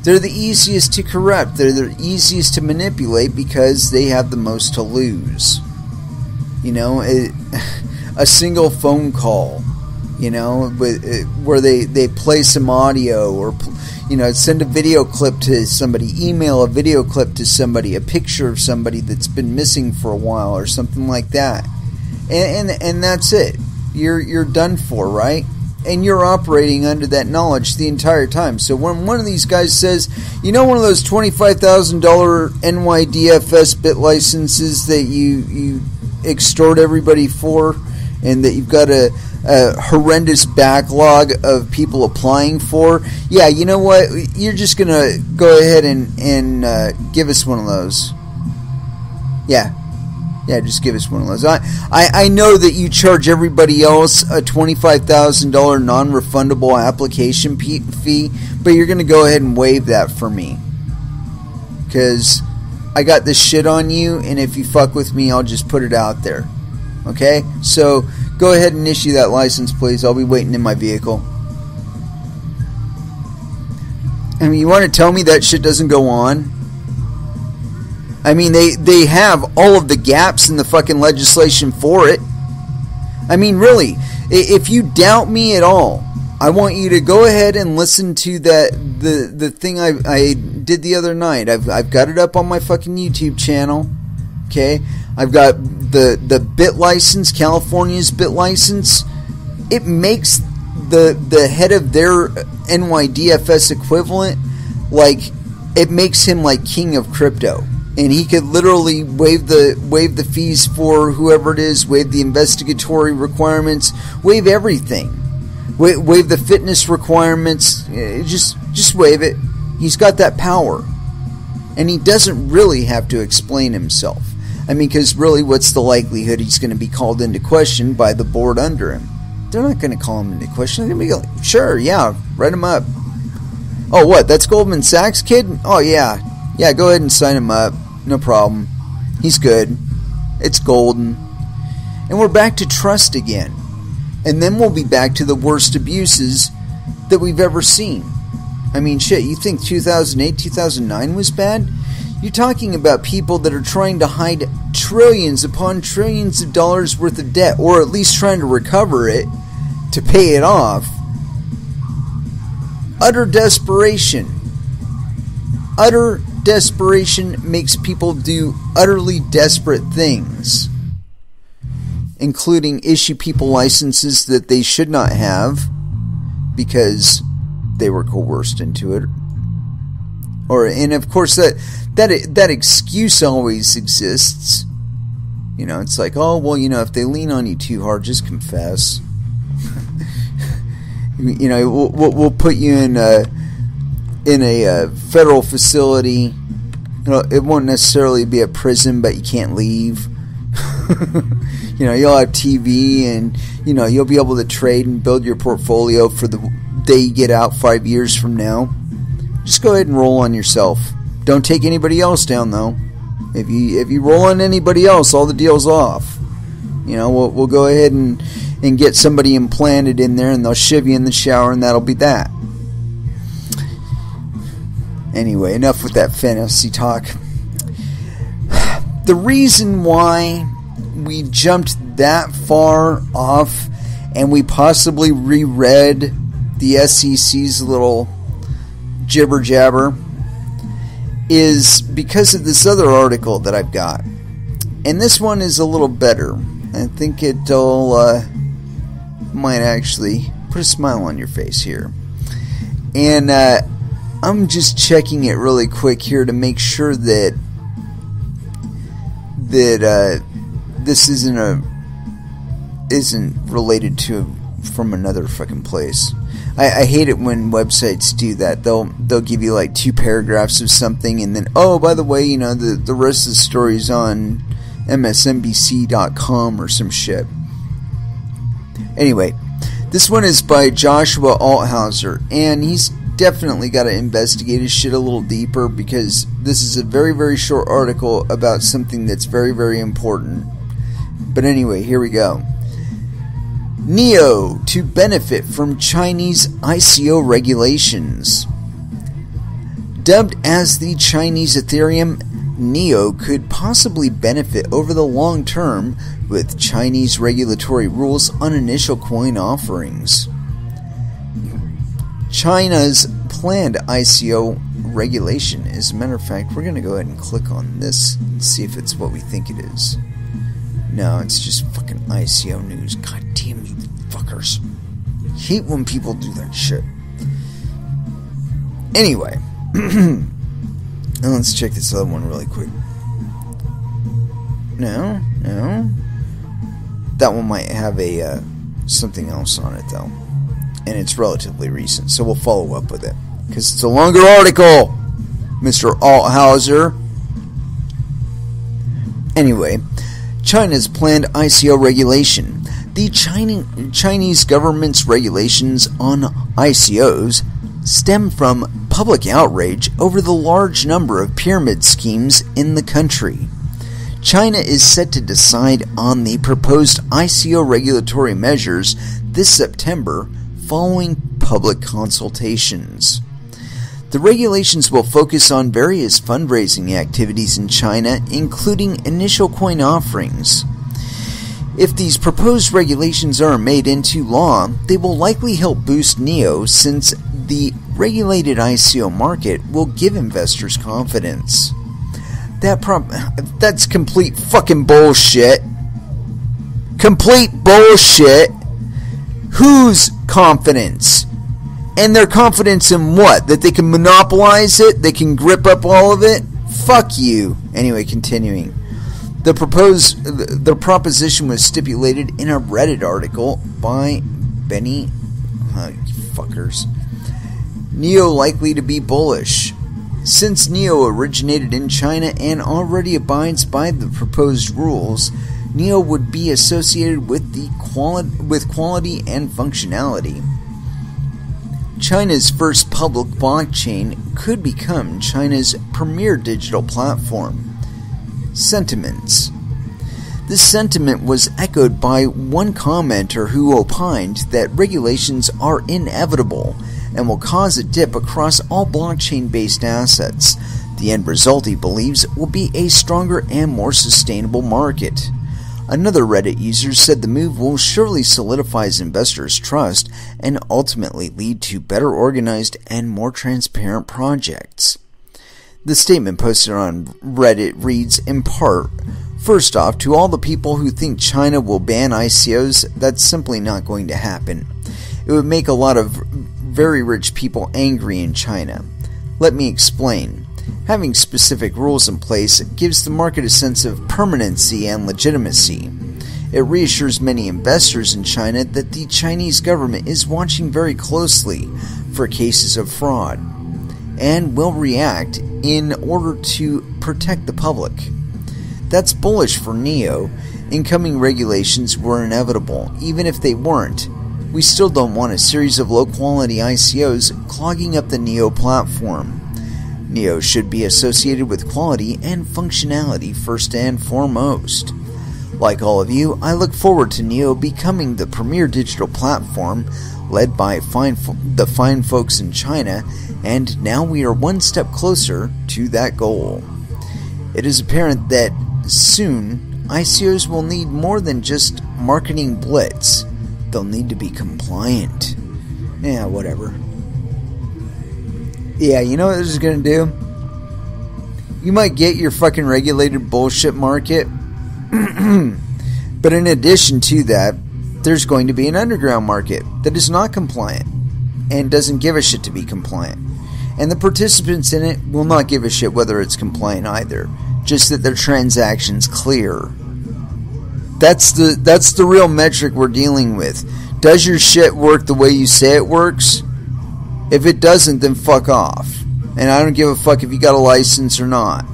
They're the easiest to corrupt. They're the easiest to manipulate because they have the most to lose. You know, a single phone call, you know, where they play some audio or, you know, send a video clip to somebody, email a video clip to somebody, a picture of somebody that's been missing for a while or something like that. And that's it. You're done for, right? And you're operating under that knowledge the entire time. So when one of these guys says, you know, one of those $25,000 NYDFS bit licenses that you extort everybody for, and that you've got a horrendous backlog of people applying for, yeah, you know what? You're just going to go ahead and give us one of those. Yeah, just give us one of those. I know that you charge everybody else a $25,000 non-refundable application fee, but you're going to go ahead and waive that for me. Because I got this shit on you, and if you fuck with me, I'll just put it out there. Okay? So, go ahead and issue that license, please. I'll be waiting in my vehicle. I mean, you want to tell me that shit doesn't go on? I mean, they have all of the gaps in the fucking legislation for it. I mean, really, if you doubt me at all, I want you to go ahead and listen to the thing I did the other night. I've got it up on my fucking YouTube channel. Okay? I've got the bit license, California's bit license. It makes the head of their NYDFS equivalent, like, it makes him like king of crypto. And he could literally waive the fees for whoever it is, waive the investigatory requirements, waive everything, waive the fitness requirements. Just waive it. He's got that power, and he doesn't really have to explain himself. I mean, because really, what's the likelihood he's going to be called into question by the board under him? They're not going to call him into question. They're going to be like, sure, yeah, write him up. Oh, what? That's Goldman Sachs kid? Oh, yeah. Yeah, go ahead and sign him up. No problem. He's good. It's golden. And we're back to trust again. And then we'll be back to the worst abuses that we've ever seen. I mean, shit, you think 2008, 2009 was bad? You're talking about people that are trying to hide trillions upon trillions of dollars worth of debt, or at least trying to recover it to pay it off. Utter desperation. Utter desperation makes people do utterly desperate things, including issue people licenses that they should not have because they were coerced into it. And of course that excuse always exists. You know, it's like, oh, well, you know, if they lean on you too hard, just confess. You know, we'll put you in a federal facility. You know, it won't necessarily be a prison, but you can't leave. You know, you'll have TV, and you know, you'll be able to trade and build your portfolio for the day you get out 5 years from now. Just go ahead and roll on yourself. Don't take anybody else down, though. If you roll on anybody else, all the deal's off. You know, we'll go ahead and get somebody implanted in there, and they'll shiv you in the shower, and that'll be that. Anyway, enough with that fantasy talk. The reason why we jumped that far off and we possibly reread the SEC's little jibber jabber is because of this other article that I've got. And this one is a little better. I think it'll might actually put a smile on your face here. And I'm just checking it really quick here to make sure that this isn't related to from another fucking place. I hate it when websites do that. They'll give you like 2 paragraphs of something, and then, oh, by the way, you know, the rest of the story's on MSNBC.com or some shit. Anyway, this one is by Joshua Althauser, and he's definitely got to investigate his shit a little deeper, because this is a very, very short article about something that's very, very important. But anyway, here we go. NEO to benefit from Chinese ICO regulations. Dubbed as the Chinese Ethereum, NEO could possibly benefit over the long term with Chinese regulatory rules on initial coin offerings. China's planned ICO regulation. As a matter of fact, we're going to go ahead and click on this and see if it's what we think it is. No, it's just fucking ICO news. God damn you fuckers. I hate when people do that shit. Anyway. Now let's check this other one really quick. No. That one might have a something else on it, though. And it's relatively recent, so we'll follow up with it. Because it's a longer article, Mr. Althauser. Anyway, China's planned ICO regulation. The Chinese government's regulations on ICOs stem from public outrage over the large number of pyramid schemes in the country. China is set to decide on the proposed ICO regulatory measures this September following public consultations. The regulations will focus on various fundraising activities in China, including initial coin offerings. If these proposed regulations are made into law, they will likely help boost NEO, since the regulated ICO market will give investors confidence. That's complete fucking bullshit. Complete bullshit. Whose confidence? And their confidence in what? That they can monopolize it? They can grip up all of it? Fuck you. Anyway, continuing. The proposition was stipulated in a Reddit article by Benny. You fuckers. NEO likely to be bullish. Since NEO originated in China and already abides by the proposed rules, NEO would be associated with quality and functionality. China's first public blockchain could become China's premier digital platform. Sentiments. This sentiment was echoed by one commenter who opined that regulations are inevitable and will cause a dip across all blockchain-based assets. The end result, he believes, will be a stronger and more sustainable market. Another Reddit user said the move will surely solidify investors' trust and ultimately lead to better organized and more transparent projects. The statement posted on Reddit reads, in part, "First off, to all the people who think China will ban ICOs, that's simply not going to happen. It would make a lot of very rich people angry in China. Let me explain. Having specific rules in place gives the market a sense of permanency and legitimacy. It reassures many investors in China that the Chinese government is watching very closely for cases of fraud and will react in order to protect the public. That's bullish for NEO. Incoming regulations were inevitable. Even if they weren't, we still don't want a series of low-quality ICOs clogging up the NEO platform. NEO should be associated with quality and functionality first and foremost. Like all of you, I look forward to NEO becoming the premier digital platform led by the fine folks in China, and now we are one step closer to that goal. It is apparent that soon, ICOs will need more than just marketing blitz. They'll need to be compliant. Yeah, whatever. Yeah, you know what this is going to do? You might get your fucking regulated bullshit market, but in addition to that, there's going to be an underground market that is not compliant and doesn't give a shit to be compliant. And the participants in it will not give a shit whether it's compliant either, just that their transactions clear. That's the real metric we're dealing with. Does your shit work the way you say it works? If it doesn't, then fuck off. And I don't give a fuck if you got a license or not.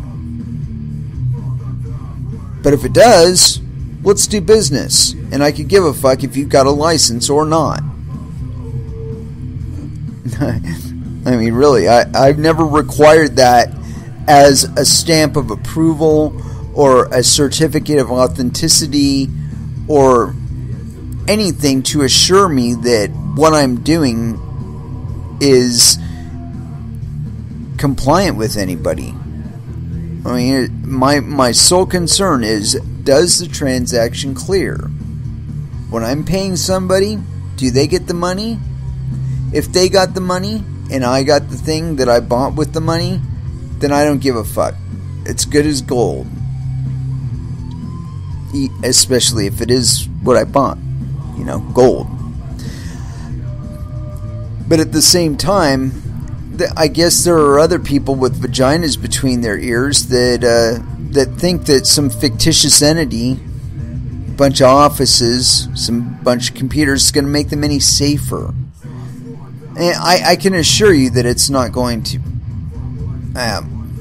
But if it does, let's do business. And I could give a fuck if you've got a license or not. I mean, really, I've never required that as a stamp of approval or a certificate of authenticity or anything to assure me that what I'm doing is compliant with anybody. I mean, my sole concern is, does the transaction clear? When I'm paying somebody, do they get the money? If they got the money and I got the thing that I bought with the money, then I don't give a fuck. It's good as gold. Especially if it is what I bought. You know, gold. But at the same time, I guess there are other people with vaginas between their ears that think that some fictitious entity, bunch of offices, bunch of computers is going to make them any safer. And I can assure you that it's not going to.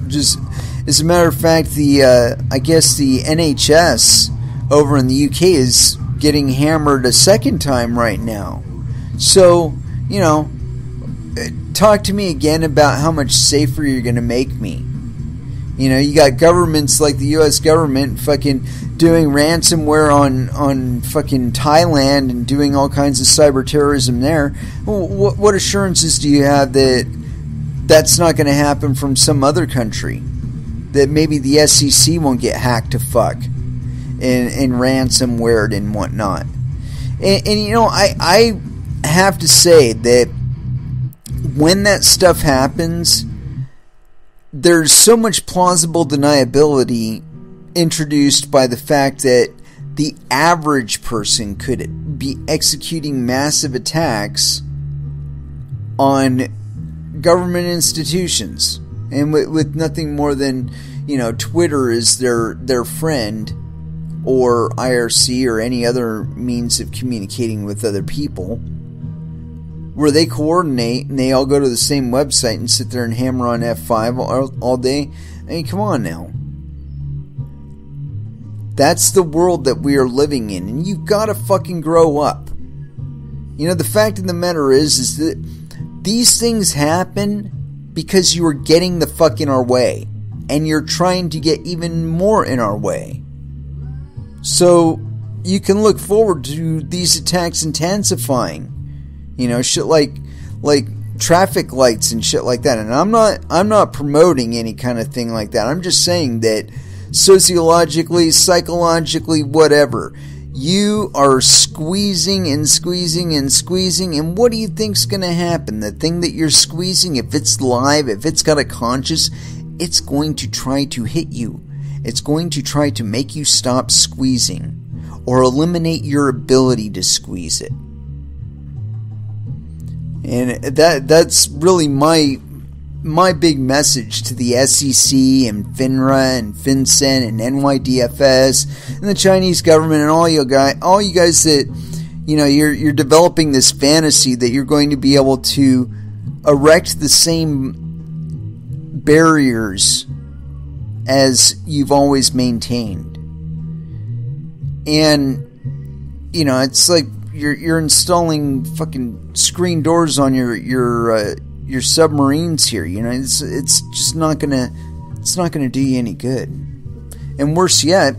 Just as a matter of fact, I guess the NHS over in the UK is getting hammered a second time right now. So, you know, talk to me again about how much safer you're going to make me. You know, you got governments like the US government fucking doing ransomware on fucking Thailand and doing all kinds of cyber terrorism there. What assurances do you have that that's not going to happen from some other country? That maybe the SEC won't get hacked to fuck and ransomwared and whatnot. And you know, I have to say that when that stuff happens, there's so much plausible deniability introduced by the fact that the average person could be executing massive attacks on government institutions, and with nothing more than, you know, Twitter is their friend, or IRC or any other means of communicating with other people. where they coordinate and they all go to the same website and sit there and hammer on F5 all day. I mean, come on now. That's the world that we are living in, and you've got to fucking grow up. You know, the fact of the matter is that these things happen because you are getting the fuck in our way, and you're trying to get even more in our way. So you can look forward to these attacks intensifying. You know, shit like traffic lights and shit like that. And I'm not promoting any kind of thing like that. I'm just saying that sociologically, psychologically, whatever, you are squeezing and squeezing and squeezing, and what do you think's going to happen? The thing that you're squeezing, if it's live, if it's got a conscience, it's going to try to hit you. It's going to try to make you stop squeezing or eliminate your ability to squeeze it. And that's really my big message to the SEC and FINRA and FinCEN and NYDFS and the Chinese government and all you guys that, you know, you're developing this fantasy that you're going to be able to erect the same barriers as you've always maintained. And, you know, it's like you're installing fucking screen doors on your submarines here. You know, it's just not gonna do you any good. And worse yet,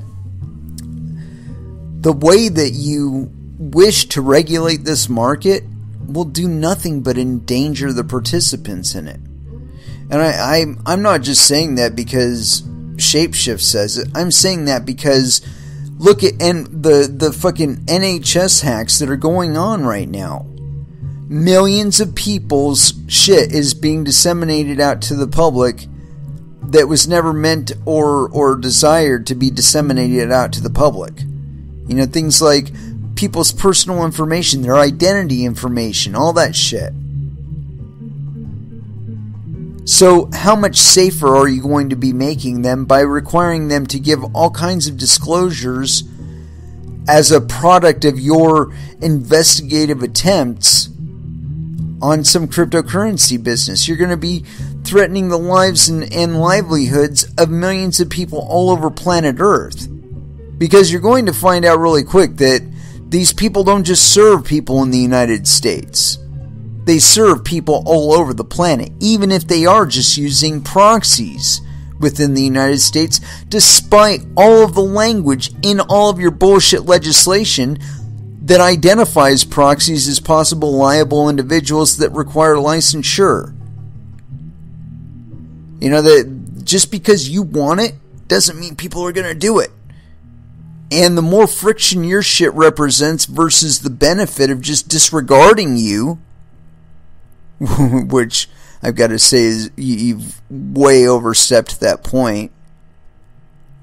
the way that you wish to regulate this market will do nothing but endanger the participants in it. And I'm not just saying that because Shapeshift says it. I'm saying that because look at the fucking NHS hacks that are going on right now. Millions of people's shit is being disseminated out to the public that was never meant or desired to be disseminated out to the public. You know, things like people's personal information, their identity information, all that shit. So how much safer are you going to be making them by requiring them to give all kinds of disclosures as a product of your investigative attempts on some cryptocurrency business? You're going to be threatening the lives and livelihoods of millions of people all over planet Earth. Because you're going to find out really quick that these people don't just serve people in the United States. They serve people all over the planet, even if they are just using proxies within the United States, despite all of the language in all of your bullshit legislation that identifies proxies as possible liable individuals that require licensure. You know, that just because you want it doesn't mean people are going to do it. And the more friction your shit represents versus the benefit of just disregarding you, which I've got to say is you've way overstepped that point,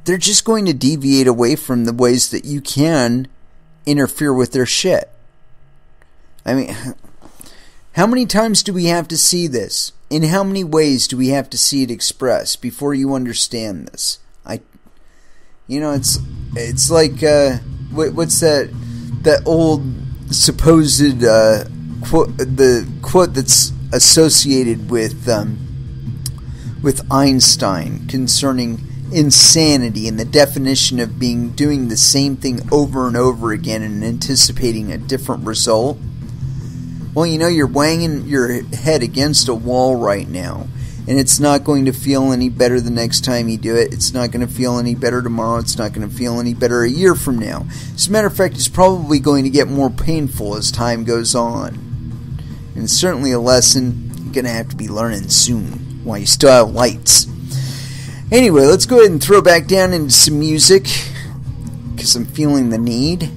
they're just going to deviate away from the ways that you can interfere with their shit. I mean, how many times do we have to see this? In how many ways do we have to see it expressed before you understand this? It's like what's that old supposed quote, the quote that's associated with Einstein concerning insanity and the definition of doing the same thing over and over again and anticipating a different result. Well, you know, you're banging your head against a wall right now, and it's not going to feel any better the next time you do it. It's not going to feel any better tomorrow. It's not going to feel any better a year from now. As a matter of fact, it's probably going to get more painful as time goes on. And it's certainly a lesson you're going to have to be learning soon while you still have lights. Anyway, let's go ahead and throw back down into some music because I'm feeling the need.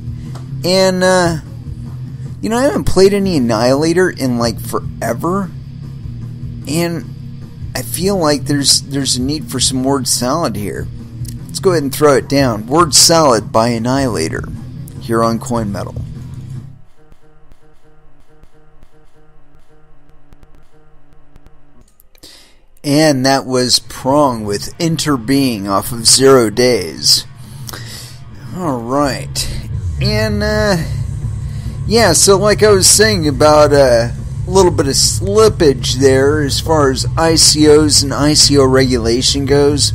And, I haven't played any Annihilator in like forever. And I feel like there's a need for some word salad here. Let's go ahead and throw it down. Word Salad by Annihilator here on Coin Metal. And that was Prong with Interbeing off of 0 Days. Alright. And, so like I was saying about little bit of slippage there as far as ICOs and ICO regulation goes.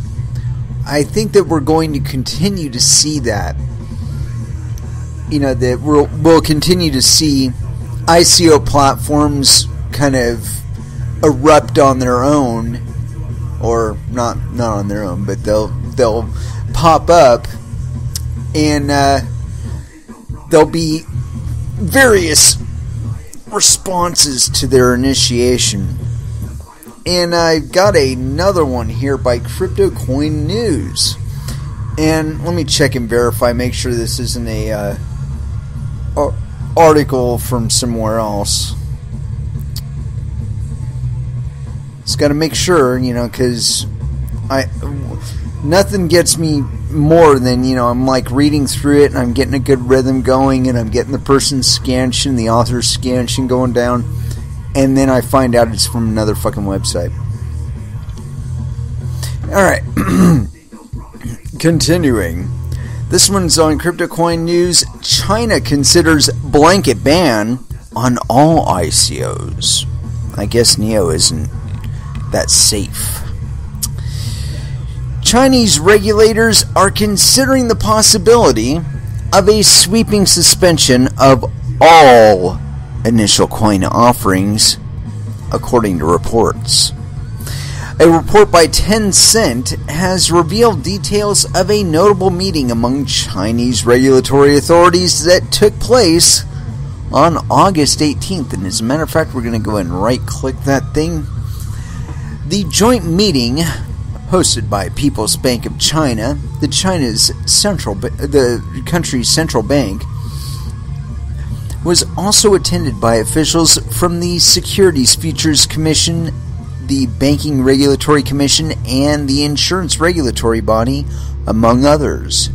I think that we're going to continue to see that. That we'll continue to see ICO platforms kind of erupt on their own, or not on their own, but they'll pop up, and there'll be various responses to their initiation. And I've got another one here by Crypto Coin News. And let me check and verify, make sure this isn't a article from somewhere else. Just got to make sure, because nothing gets me more than, I'm like reading through it and I'm getting a good rhythm going and I'm getting the person's scansion, the author's scansion going down, and then I find out it's from another fucking website. Alright. Continuing. This one's on Crypto Coin News. China considers blanket ban on all ICOs. I guess Neo isn't that safe. Chinese regulators are considering the possibility of a sweeping suspension of all initial coin offerings, according to reports. A report by Tencent has revealed details of a notable meeting among Chinese regulatory authorities that took place on August 18th. And as a matter of fact, we're going to go ahead and right-click that thing. The joint meeting, hosted by People's Bank of China, the country's central bank, was also attended by officials from the Securities Futures Commission, the Banking Regulatory Commission, and the Insurance Regulatory Body, among others.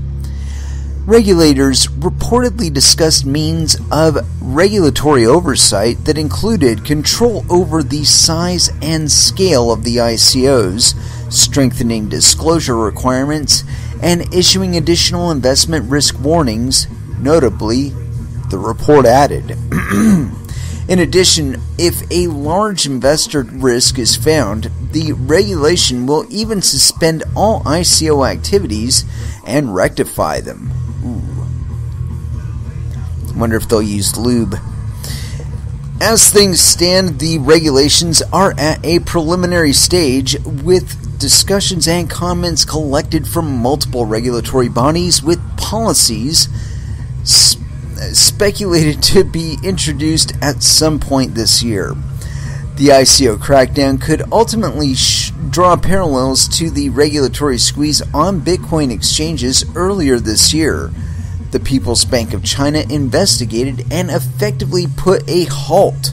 Regulators reportedly discussed means of regulatory oversight that included control over the size and scale of the ICOs, strengthening disclosure requirements, and issuing additional investment risk warnings. Notably, the report added, in addition, if a large investor risk is found, the regulation will even suspend all ICO activities and rectify them. Wonder if they'll use lube. As things stand, the regulations are at a preliminary stage, with discussions and comments collected from multiple regulatory bodies, with policies speculated to be introduced at some point this year. The ICO crackdown could ultimately draw parallels to the regulatory squeeze on Bitcoin exchanges earlier this year. The People's Bank of China investigated and effectively put a halt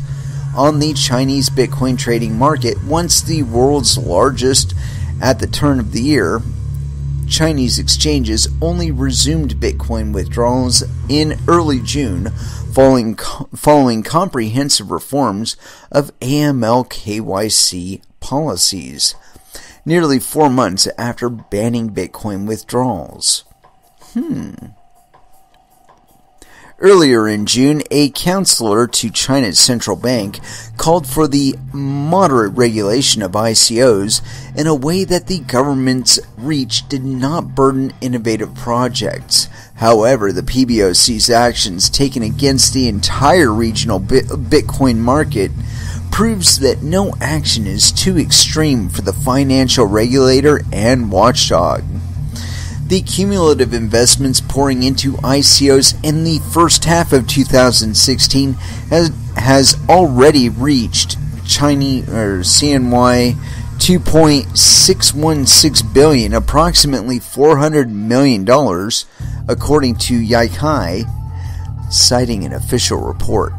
on the Chinese Bitcoin trading market once the world's largest at the turn of the year. Chinese exchanges only resumed Bitcoin withdrawals in early June following comprehensive reforms of AML KYC policies, nearly 4 months after banning Bitcoin withdrawals. Earlier in June, a counselor to China's central bank called for the moderate regulation of ICOs in a way that the government's reach did not burden innovative projects. However, the PBOC's actions taken against the entire regional Bitcoin market proves that no action is too extreme for the financial regulator and watchdog. The cumulative investments pouring into ICOs in the first half of 2016 has already reached CNY 2.616 billion, approximately $400 million, according to Yikai, citing an official report.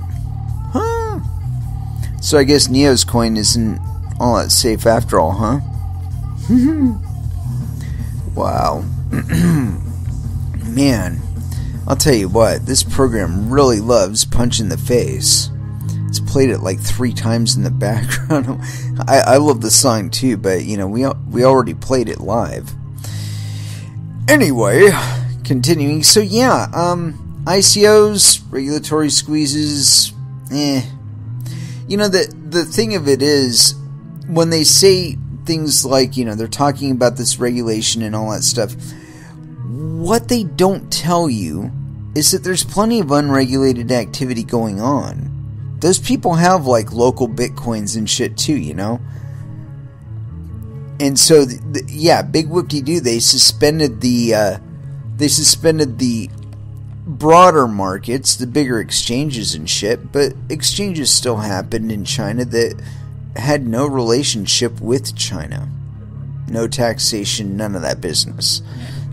So I guess Neo's coin isn't all that safe after all, huh? Wow. Man, I'll tell you what, this program really loves Punch in the Face. It's played it like 3 times in the background. I love the song too, but we already played it live. Anyway, continuing. So yeah, ICOs, regulatory squeezes, the thing of it is, when they say things like, they're talking about this regulation and all that stuff, what they don't tell you is that there's plenty of unregulated activity going on. Those people have like local bitcoins and shit too, And so, big whoop-de-doo. They suspended the broader markets, the bigger exchanges and shit, but exchanges still happened in China that had no relationship with China. No taxation, none of that business.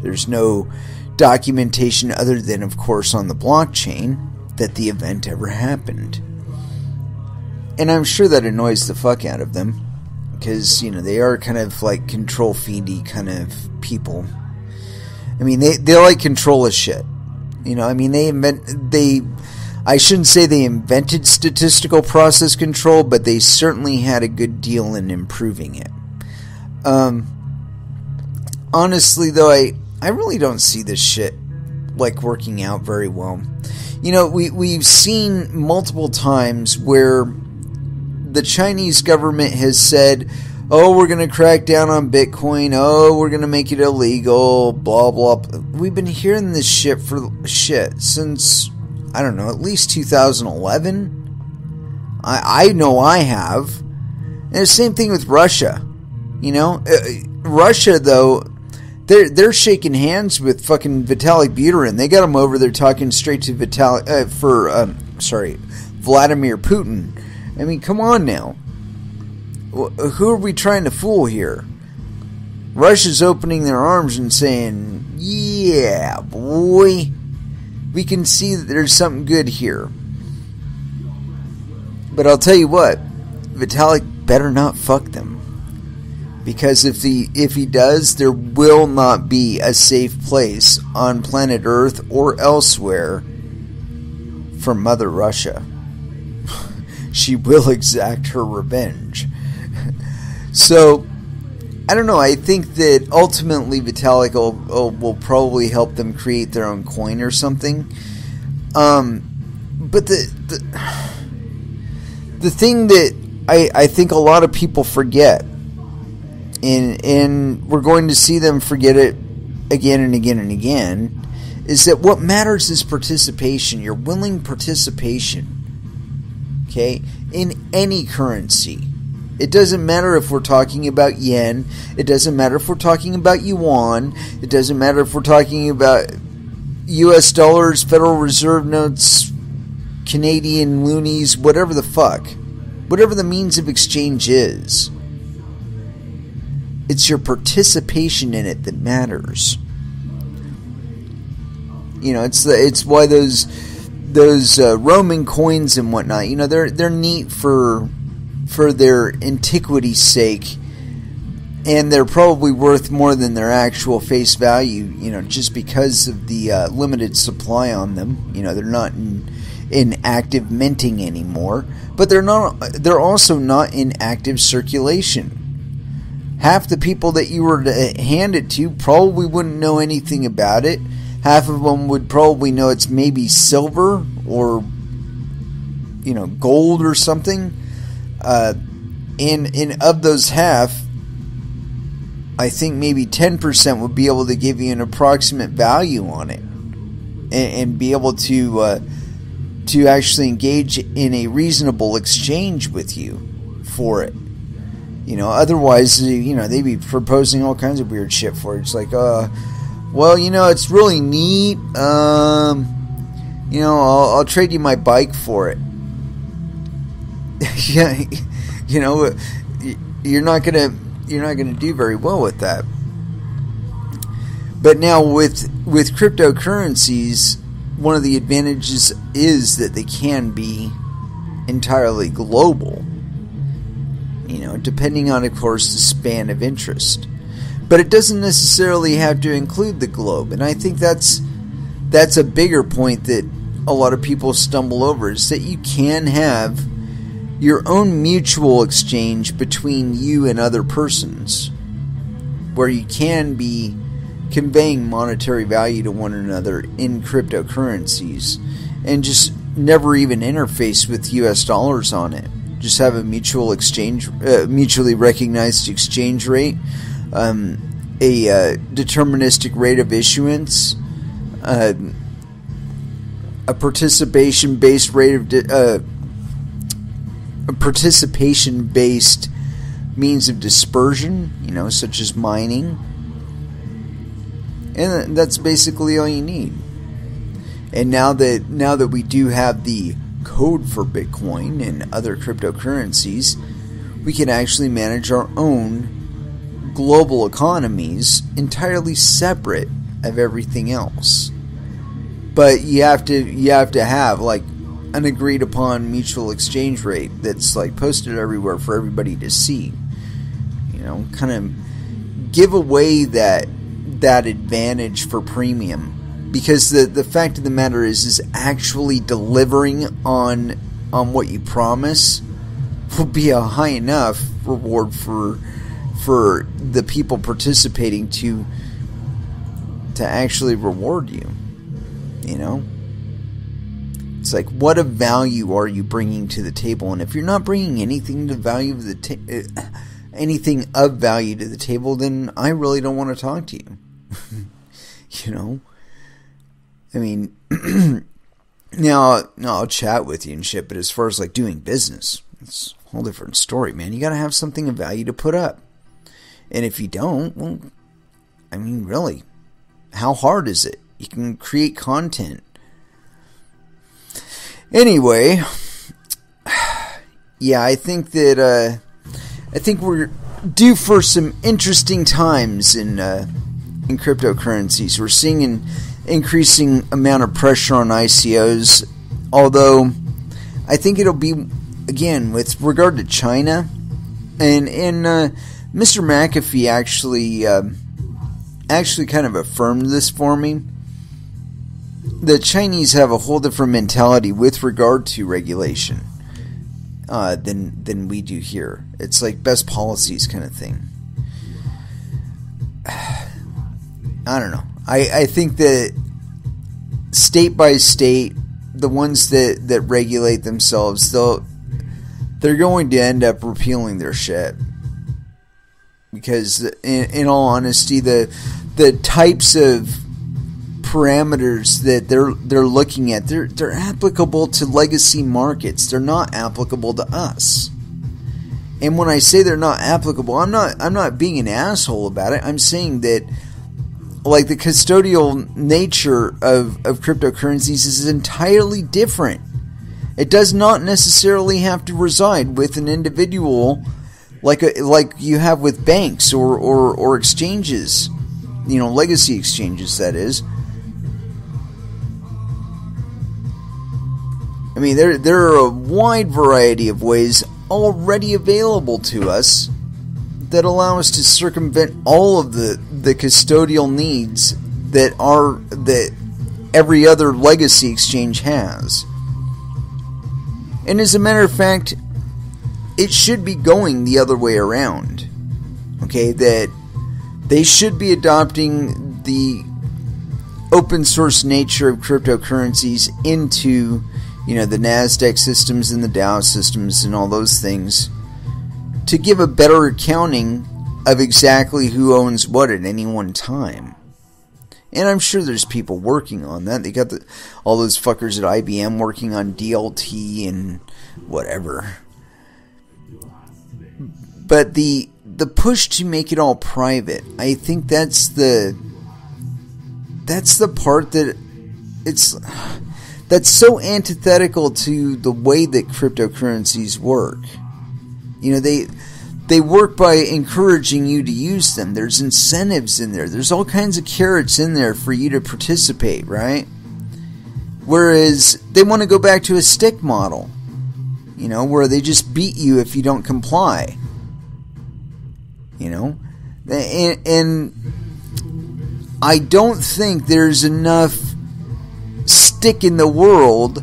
There's no documentation other than, of course, on the blockchain that the event ever happened. And I'm sure that annoys the fuck out of them, because, they are kind of like control fiendy kind of people. I mean, they like control of shit. I shouldn't say they invented statistical process control, but they certainly had a good deal in improving it. Honestly, though, I really don't see this shit like working out very well. We've seen multiple times where the Chinese government has said, oh, we're going to crack down on Bitcoin, oh, we're going to make it illegal, blah, blah, blah. We've been hearing this shit since, I don't know, at least 2011. I know I have. And the same thing with Russia. Russia, though, they're shaking hands with fucking Vitalik Buterin. They got him over there talking straight to Vladimir Putin. I mean, come on now. Who are we trying to fool here? Russia's opening their arms and saying, yeah, boy, we can see that there's something good here. But I'll tell you what, Vitalik better not fuck them. Because if he does, there will not be a safe place on planet Earth or elsewhere for Mother Russia. She will exact her revenge. So, I don't know. I think that ultimately Vitalik will probably help them create their own coin or something. But the thing that I think a lot of people forget, and we're going to see them forget it again and again and again, is that what matters is participation. Your willing participation. Okay? In any currency. It doesn't matter if we're talking about yen. It doesn't matter if we're talking about yuan. It doesn't matter if we're talking about US dollars, Federal Reserve notes, Canadian loonies, whatever the fuck. Whatever the means of exchange is. It's your participation in it that matters. It's why those Roman coins and whatnot, they're neat for their antiquity's sake, and they're probably worth more than their actual face value, just because of the limited supply on them. They're not in active minting anymore, but they're also not in active circulation. Half the people that you were to hand it to probably wouldn't know anything about it. Half of them would probably know it's maybe silver or, gold or something. And of those half, I think maybe 10% would be able to give you an approximate value on it. And be able to actually engage in a reasonable exchange with you for it. Otherwise, they'd be proposing all kinds of weird shit for it. It's like, it's really neat. I'll trade you my bike for it. Yeah, you're not gonna do very well with that. But now with cryptocurrencies, one of the advantages is that they can be entirely global. Depending on, of course, the span of interest. But it doesn't necessarily have to include the globe. And I think that's a bigger point that a lot of people stumble over, is that you can have your own mutual exchange between you and other persons, where you can be conveying monetary value to one another in cryptocurrencies and just never even interface with US dollars on it. just have a mutually recognized exchange rate, a deterministic rate of issuance, a participation-based rate of a participation-based means of dispersion, such as mining, and that's basically all you need. And now that we do have the code for Bitcoin and other cryptocurrencies, we can actually manage our own global economies entirely separate of everything else. But you have to have like an agreed upon mutual exchange rate that's like posted everywhere for everybody to see. Kind of give away that advantage for premium. Because the fact of the matter is actually delivering on what you promise will be a high enough reward for the people participating to actually reward you. It's like, what of value are you bringing to the table? And if you're not bringing anything of value to the table, then I really don't want to talk to you. I mean, now I'll chat with you and shit, but as far as like doing business, it's a whole different story, man. You got to have something of value to put up. And if you don't, well, I mean, really, how hard is it? You can create content. Anyway, yeah, I think we're due for some interesting times in cryptocurrencies. We're seeing an increasing amount of pressure on ICOs, although I think it'll be, again, with regard to China, and Mr. McAfee actually kind of affirmed this for me. The Chinese have a whole different mentality with regard to regulation than we do here. It's like best policies kind of thing. I don't know. I think that state by state, the ones that regulate themselves, they're going to end up repealing their shit. Because in all honesty, the types of parameters that they're looking at, they're applicable to legacy markets. They're not applicable to us. And when I say they're not applicable, I'm not being an asshole about it. I'm saying that, like, the custodial nature of cryptocurrencies is entirely different. It does not necessarily have to reside with an individual like you have with banks or exchanges, legacy exchanges, that is. I mean, there are a wide variety of ways already available to us that allow us to circumvent all of the custodial needs that every other legacy exchange has. And as a matter of fact, it should be going the other way around. Okay, that they should be adopting the open source nature of cryptocurrencies into, the NASDAQ systems and the DAO systems and all those things, to give a better accounting of exactly who owns what at any one time. And I'm sure there's people working on that. They got all those fuckers at IBM working on DLT and whatever. But the push to make it all private, I think that's the part that's so antithetical to the way that cryptocurrencies work. They work by encouraging you to use them. There's incentives in there. There's all kinds of carrots in there for you to participate, right? Whereas they want to go back to a stick model, where they just beat you if you don't comply. And I don't think there's enough stick in the world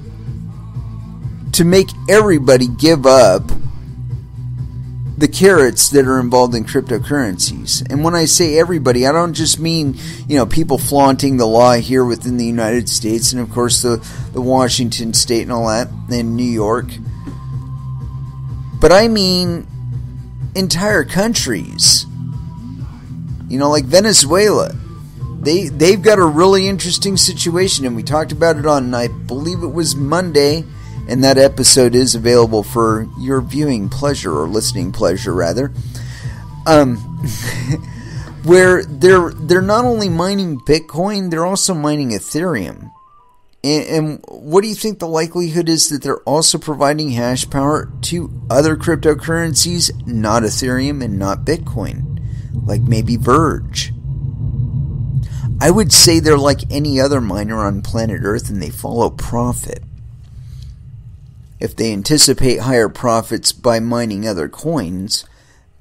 to make everybody give up the carrots that are involved in cryptocurrencies. And when I say everybody, I don't just mean, people flaunting the law here within the United States, and of course the Washington state and all that, and New York. but I mean entire countries. You know, like Venezuela. They've got a really interesting situation, and we talked about it on, I believe it was Monday, and that episode is available for your viewing pleasure, or listening pleasure rather. Where they're not only mining Bitcoin, they're also mining Ethereum. And what do you think the likelihood is that they're also providing hash power to other cryptocurrencies, not Ethereum and not Bitcoin, like maybe Verge? I would say they're like any other miner on planet Earth, and they follow profit. If they anticipate higher profits by mining other coins,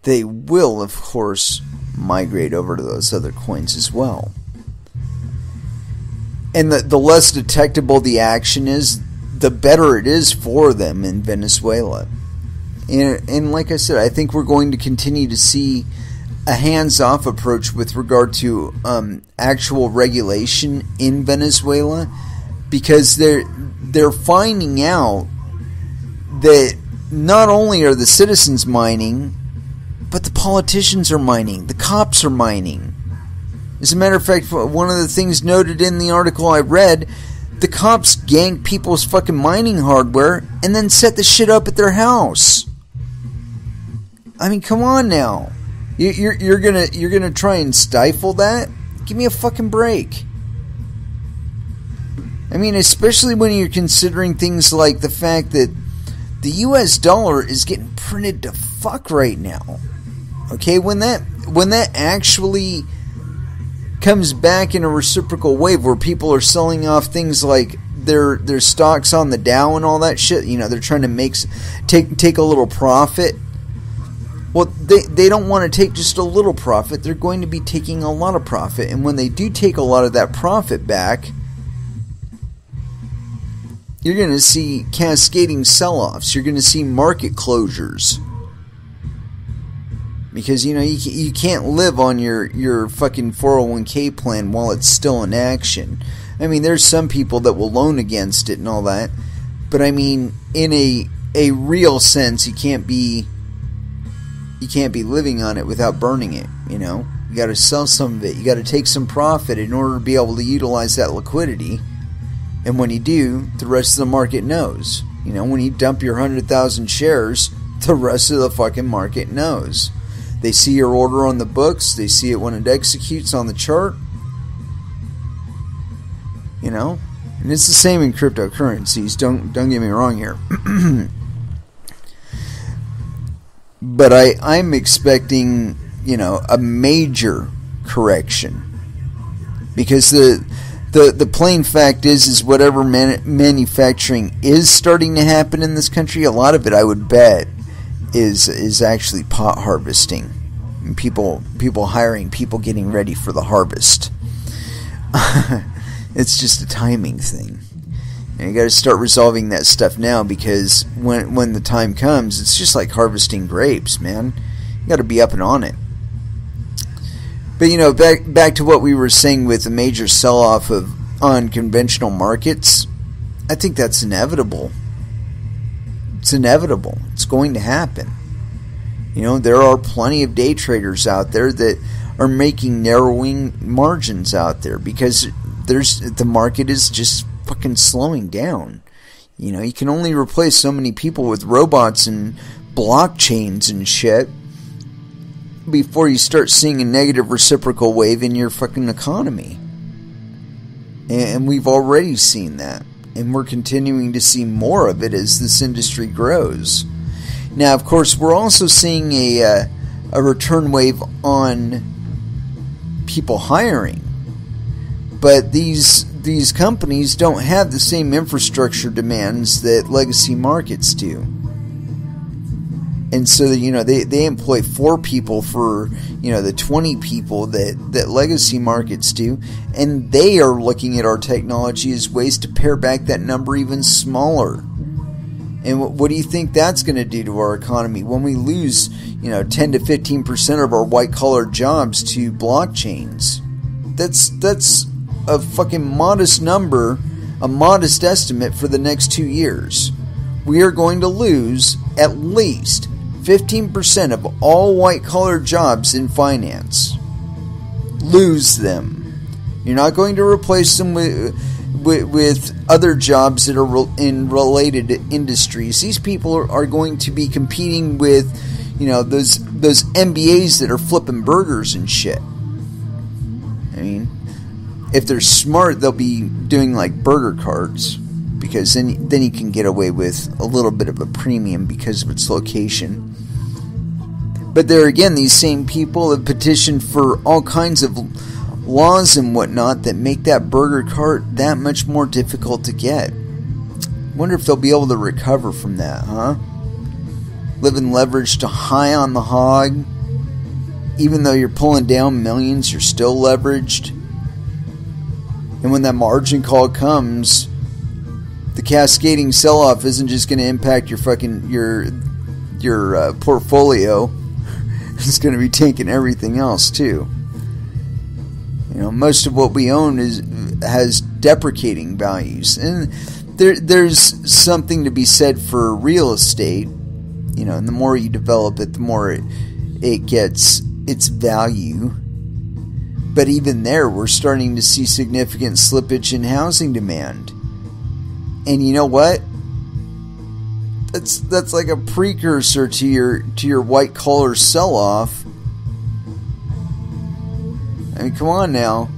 they will, of course, migrate over to those other coins as well. And the less detectable the action is, the better it is for them in Venezuela. And like I said, I think we're going to continue to see a hands-off approach with regard to actual regulation in Venezuela, because they're finding out that not only are the citizens mining, but the politicians are mining, the cops are mining. As a matter of fact, one of the things noted in the article I read, the cops ganked people's fucking mining hardware and then set the shit up at their house. I mean, come on now. You're gonna try and stifle that? Give me a fucking break. I mean, especially when you're considering things like the fact that the US dollar is getting printed to fuck right now. Okay, when that actually comes back in a reciprocal wave where people are selling off things like their stocks on the Dow and all that shit, you know, they're trying to take a little profit. Well, they don't want to take just a little profit. They're going to be taking a lot of profit. And when they do take a lot of that profit back, you're going to see cascading sell-offs. You're going to see market closures. Because, you know, you can't live on your fucking 401k plan while it's still in action. I mean, there's some people that will loan against it and all that. But, I mean, in a real sense, you can't be living on it without burning it, you know. You got to sell some of it. You got to take some profit in order to be able to utilize that liquidity. And when you do, the rest of the market knows. You know, when you dump your 100,000 shares, the rest of the fucking market knows. They see your order on the books. They see it when it executes on the chart. You know, and it's the same in cryptocurrencies. Don't get me wrong here. But I'm expecting, you know, a major correction, because the plain fact is whatever manufacturing is starting to happen in this country, a lot of it, I would bet, is actually pot harvesting, and people hiring people getting ready for the harvest. It's just a timing thing. And you got to start resolving that stuff now, because when the time comes, it's just like harvesting grapes, man. You got to be up and on it. But, you know, back to what we were saying with the major sell-off on conventional markets, I think that's inevitable. It's inevitable. It's going to happen. You know, there are plenty of day traders out there that are making narrowing margins out there, because the market is just fucking slowing down. You know, you can only replace so many people with robots and blockchains and shit before you start seeing a negative reciprocal wave in your fucking economy. And we've already seen that, and we're continuing to see more of it as this industry grows. Now, of course, we're also seeing a return wave on people hiring, but these companies don't have the same infrastructure demands that legacy markets do. And so, you know, they employ 4 people for, you know, the 20 people that legacy markets do. And they are looking at our technology as ways to pare back that number even smaller. And what do you think that's going to do to our economy when we lose, you know, 10 to 15% of our white-collar jobs to blockchains? That's a fucking modest number, a modest estimate for the next 2 years. we are going to lose at least 15% of all white-collar jobs in finance. Lose them. You're not going to replace them with other jobs that are in related industries. These people are going to be competing with, those MBAs that are flipping burgers and shit. I mean, if they're smart, they'll be doing like burger carts, because then you can get away with a little bit of a premium because of its location. But there again, these same people have petitioned for all kinds of laws and whatnot that make that burger cart that much more difficult to get. Wonder if they'll be able to recover from that, huh? Living leveraged to high on the hog. Even though you're pulling down millions, you're still leveraged. And when that margin call comes, the cascading sell-off isn't just going to impact your portfolio. It's going to be tanking everything else too. Most of what we own has depreciating values, and there's something to be said for real estate. And the more you develop it, the more it gets its value. But even there, we're starting to see significant slippage in housing demand. And you know what? That's like a precursor to your white collar sell off. I mean, come on now.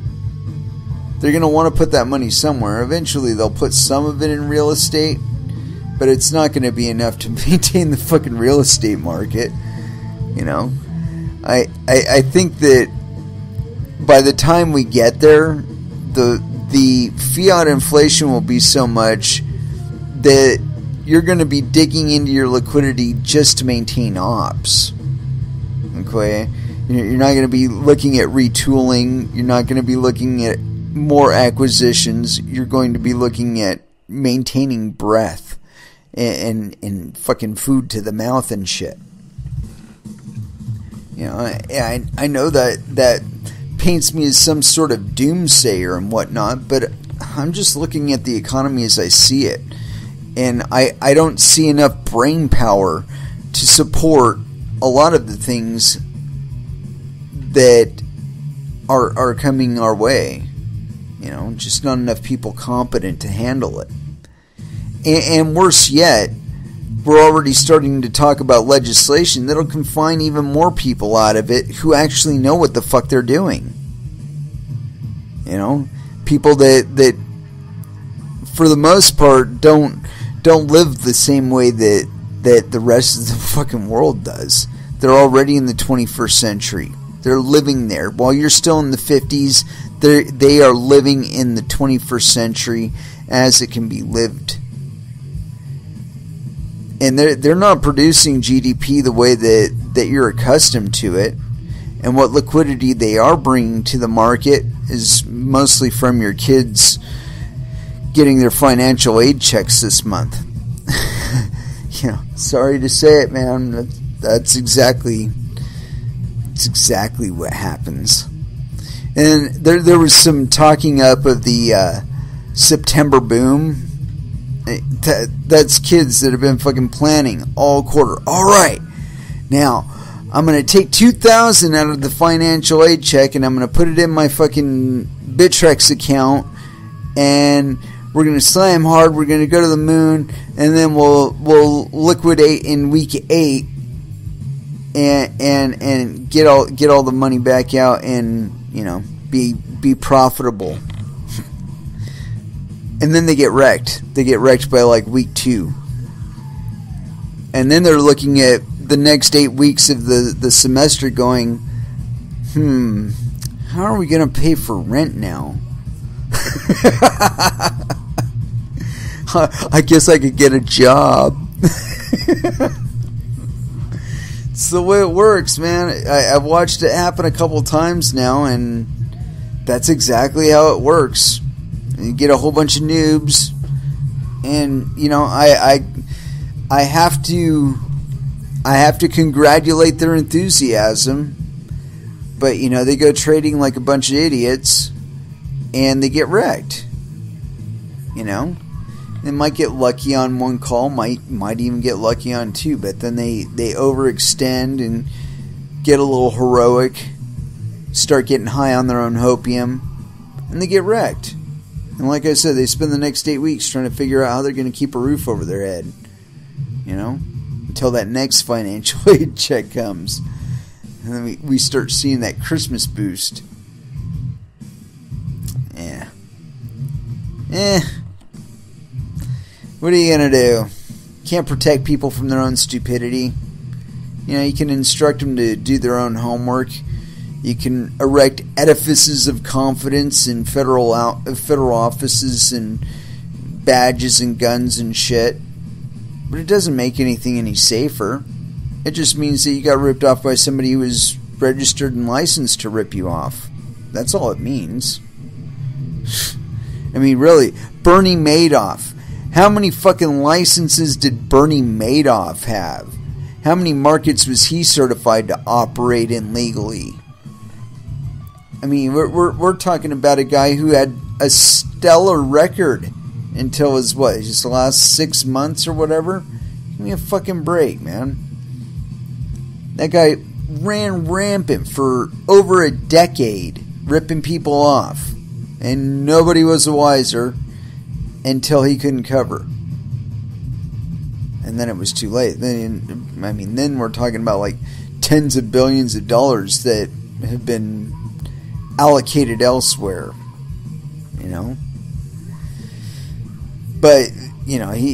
They're going to want to put that money somewhere. Eventually, they'll put some of it in real estate, but it's not going to be enough to maintain the fucking real estate market. I think that by the time we get there, the fiat inflation will be so much that you're going to be digging into your liquidity just to maintain ops. Okay? You're not going to be looking at retooling. You're not going to be looking at more acquisitions. You're going to be looking at maintaining breath and fucking food to the mouth and shit. I know that paints me as some sort of doomsayer and whatnot, but I'm just looking at the economy as I see it. And I don't see enough brain power to support a lot of the things that are coming our way. Just not enough people competent to handle it. And worse yet, we're already starting to talk about legislation that'll confine even more people out of it who actually know what the fuck they're doing. People that for the most part don't live the same way that the rest of the fucking world does. They're already in the 21st century. They're living there. While you're still in the 50s, they are living in the 21st century as it can be lived. And they're not producing GDP the way that you're accustomed to it. And what liquidity they are bringing to the market is mostly from your kids getting their financial aid checks this month. Sorry to say it, man. That's exactly what happens. And there was some talking up of the September boom. That's kids that have been fucking planning all quarter. All right, now I'm going to take $2,000 out of the financial aid check and I'm going to put it in my fucking Bittrex account, and we're going to slam hard. We're going to go to the moon, and then we'll liquidate in week 8 and get all the money back out and be profitable. And then they get wrecked. They get wrecked by like week 2. And then they're looking at the next 8 weeks of the semester going, how are we going to pay for rent now? I guess I could get a job. It's the way it works, man. I've watched it happen a couple times now, and that's exactly how it works. You get a whole bunch of noobs, and I have to congratulate their enthusiasm, but they go trading like a bunch of idiots, and they get wrecked. They might get lucky on one call, might even get lucky on two, but then they overextend and get a little heroic, start getting high on their own hopium, and they get wrecked. And like I said, they spend the next 8 weeks trying to figure out how they're going to keep a roof over their head, until that next financial aid check comes. And then we start seeing that Christmas boost. What are you going to do? Can't protect people from their own stupidity. You can instruct them to do their own homework. You can erect edifices of confidence in federal offices and badges and guns and shit. But it doesn't make anything any safer. It just means that you got ripped off by somebody who was registered and licensed to rip you off. That's all it means. I mean, really, Bernie Madoff. How many fucking licenses did Bernie Madoff have? How many markets was he certified to operate in legally? I mean, we're talking about a guy who had a stellar record until his the last 6 months or whatever. Give me a fucking break, man. That guy ran rampant for over a decade, ripping people off, and nobody was the wiser until he couldn't cover. And then it was too late. Then we're talking about like tens of billions of dollars that have been allocated elsewhere, But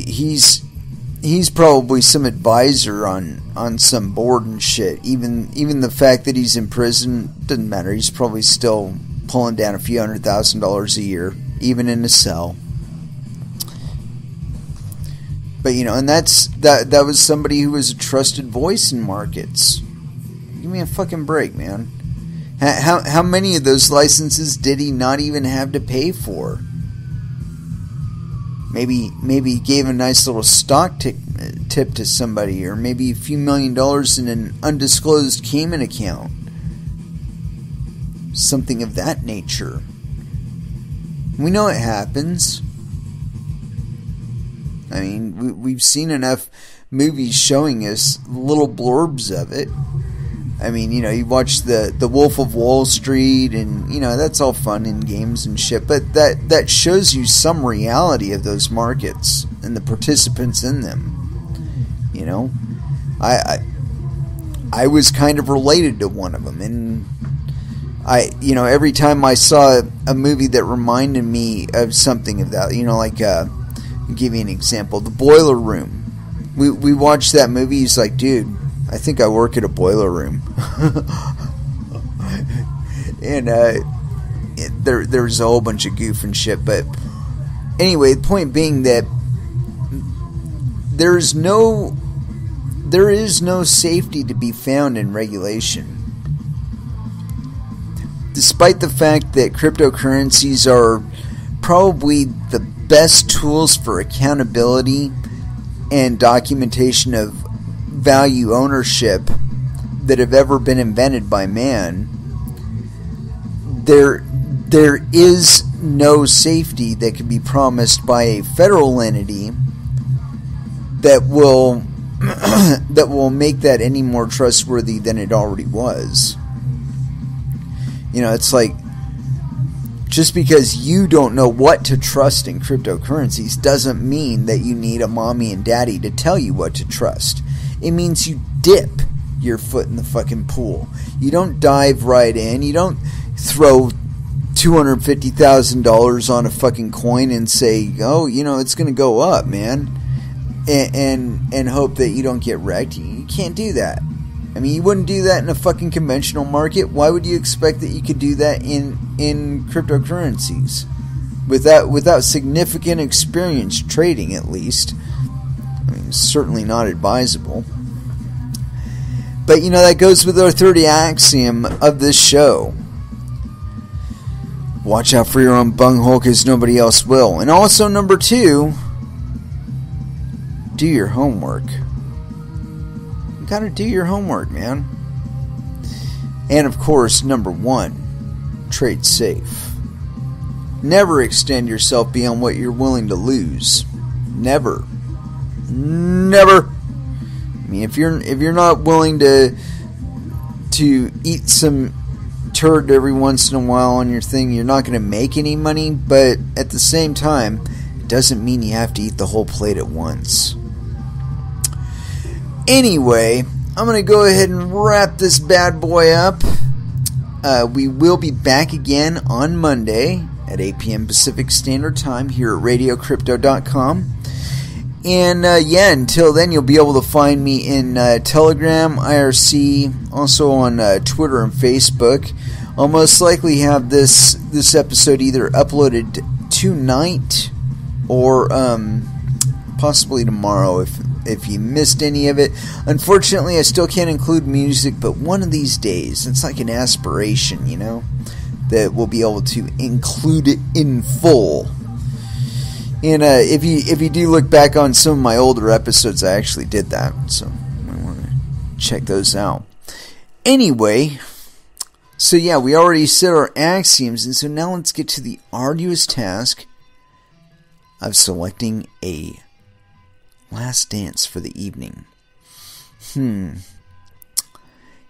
he's probably some advisor on some board and shit. Even the fact that he's in prison doesn't matter. He's probably still pulling down a few $100,000 a year, even in a cell. But and that was somebody who was a trusted voice in markets. Give me a fucking break, man. How many of those licenses did he not even have to pay for? Maybe he gave a nice little stock tip to somebody, or maybe a few $1 million in an undisclosed Cayman account. Something of that nature. We know it happens. I mean, we've seen enough movies showing us little blurbs of it. I mean, you watch the Wolf of Wall Street, and that's all fun in games and shit, but that shows you some reality of those markets and the participants in them. I was kind of related to one of them, and every time I saw a movie that reminded me of something of that, I'll give you an example. The Boiler Room. We watched that movie. He's like, dude, I think I work at a boiler room. And there's a whole bunch of goof and shit. But anyway, the point being that there is no safety to be found in regulation. Despite the fact that cryptocurrencies are probably the best tools for accountability and documentation of value ownership that have ever been invented by man, there is no safety that can be promised by a federal entity that will that will make that any more trustworthy than it already was. It's like, just because you don't know what to trust in cryptocurrencies doesn't mean that you need a mommy and daddy to tell you what to trust. It means you dip your foot in the fucking pool. You don't dive right in. You don't throw $250,000 on a fucking coin and say, oh, it's going to go up, man, and hope that you don't get wrecked. You can't do that. I mean, you wouldn't do that in a fucking conventional market. Why would you expect that you could do that in cryptocurrencies? Without significant experience trading, at least. I mean, it's certainly not advisable. But, that goes with our third axiom of this show. Watch out for your own bunghole, because nobody else will. And also, number 2, do your homework. You gotta do your homework, man. And of course, number 1, trade safe. Never extend yourself beyond what you're willing to lose. Never. I mean, if you're not willing to eat some turd every once in a while on your thing, you're not going to make any money. But at the same time, it doesn't mean you have to eat the whole plate at once. Anyway, I'm going to go ahead and wrap this bad boy up. We will be back again on Monday at 8 p.m. Pacific Standard Time here at radiocrypto.com. And until then, you'll be able to find me in Telegram, IRC, also on Twitter and Facebook. I'll most likely have this episode either uploaded tonight or possibly tomorrow if you missed any of it. Unfortunately, I still can't include music, but one of these days, it's like an aspiration, that we'll be able to include it in full. And if you do look back on some of my older episodes, I actually did that, so I want to check those out. Anyway, so yeah, we already said our axioms, and so now let's get to the arduous task of selecting a last dance for the evening.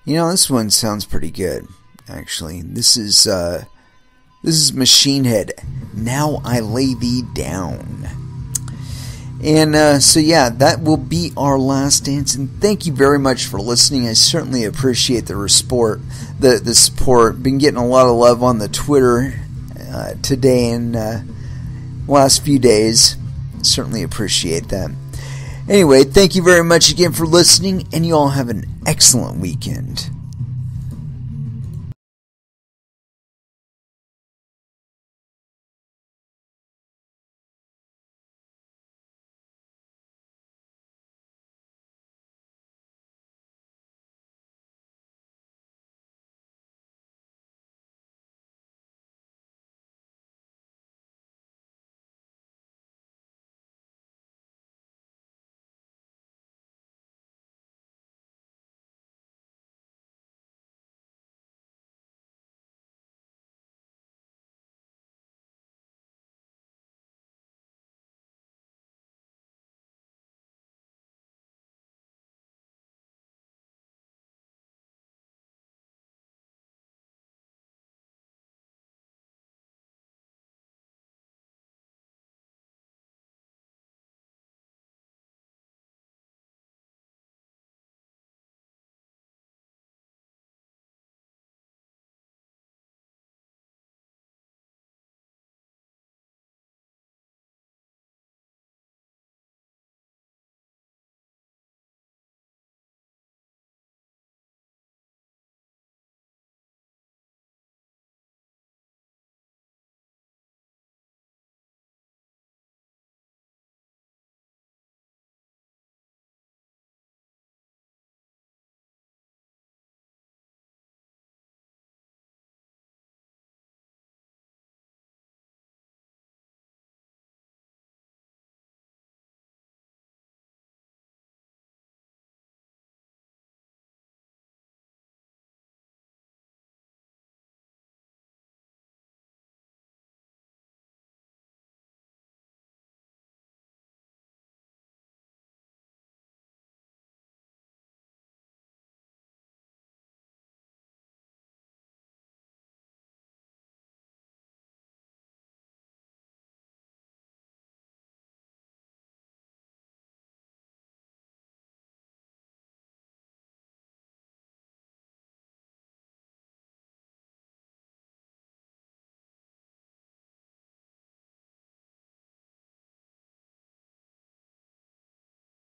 This one sounds pretty good, actually. This is Machine Head, Now I Lay Thee Down. And so yeah, that will be our last dance. And thank you very much for listening. I certainly appreciate the support. Been getting a lot of love on the Twitter today and last few days. Certainly appreciate that. Anyway, thank you very much again for listening, and you all have an excellent weekend.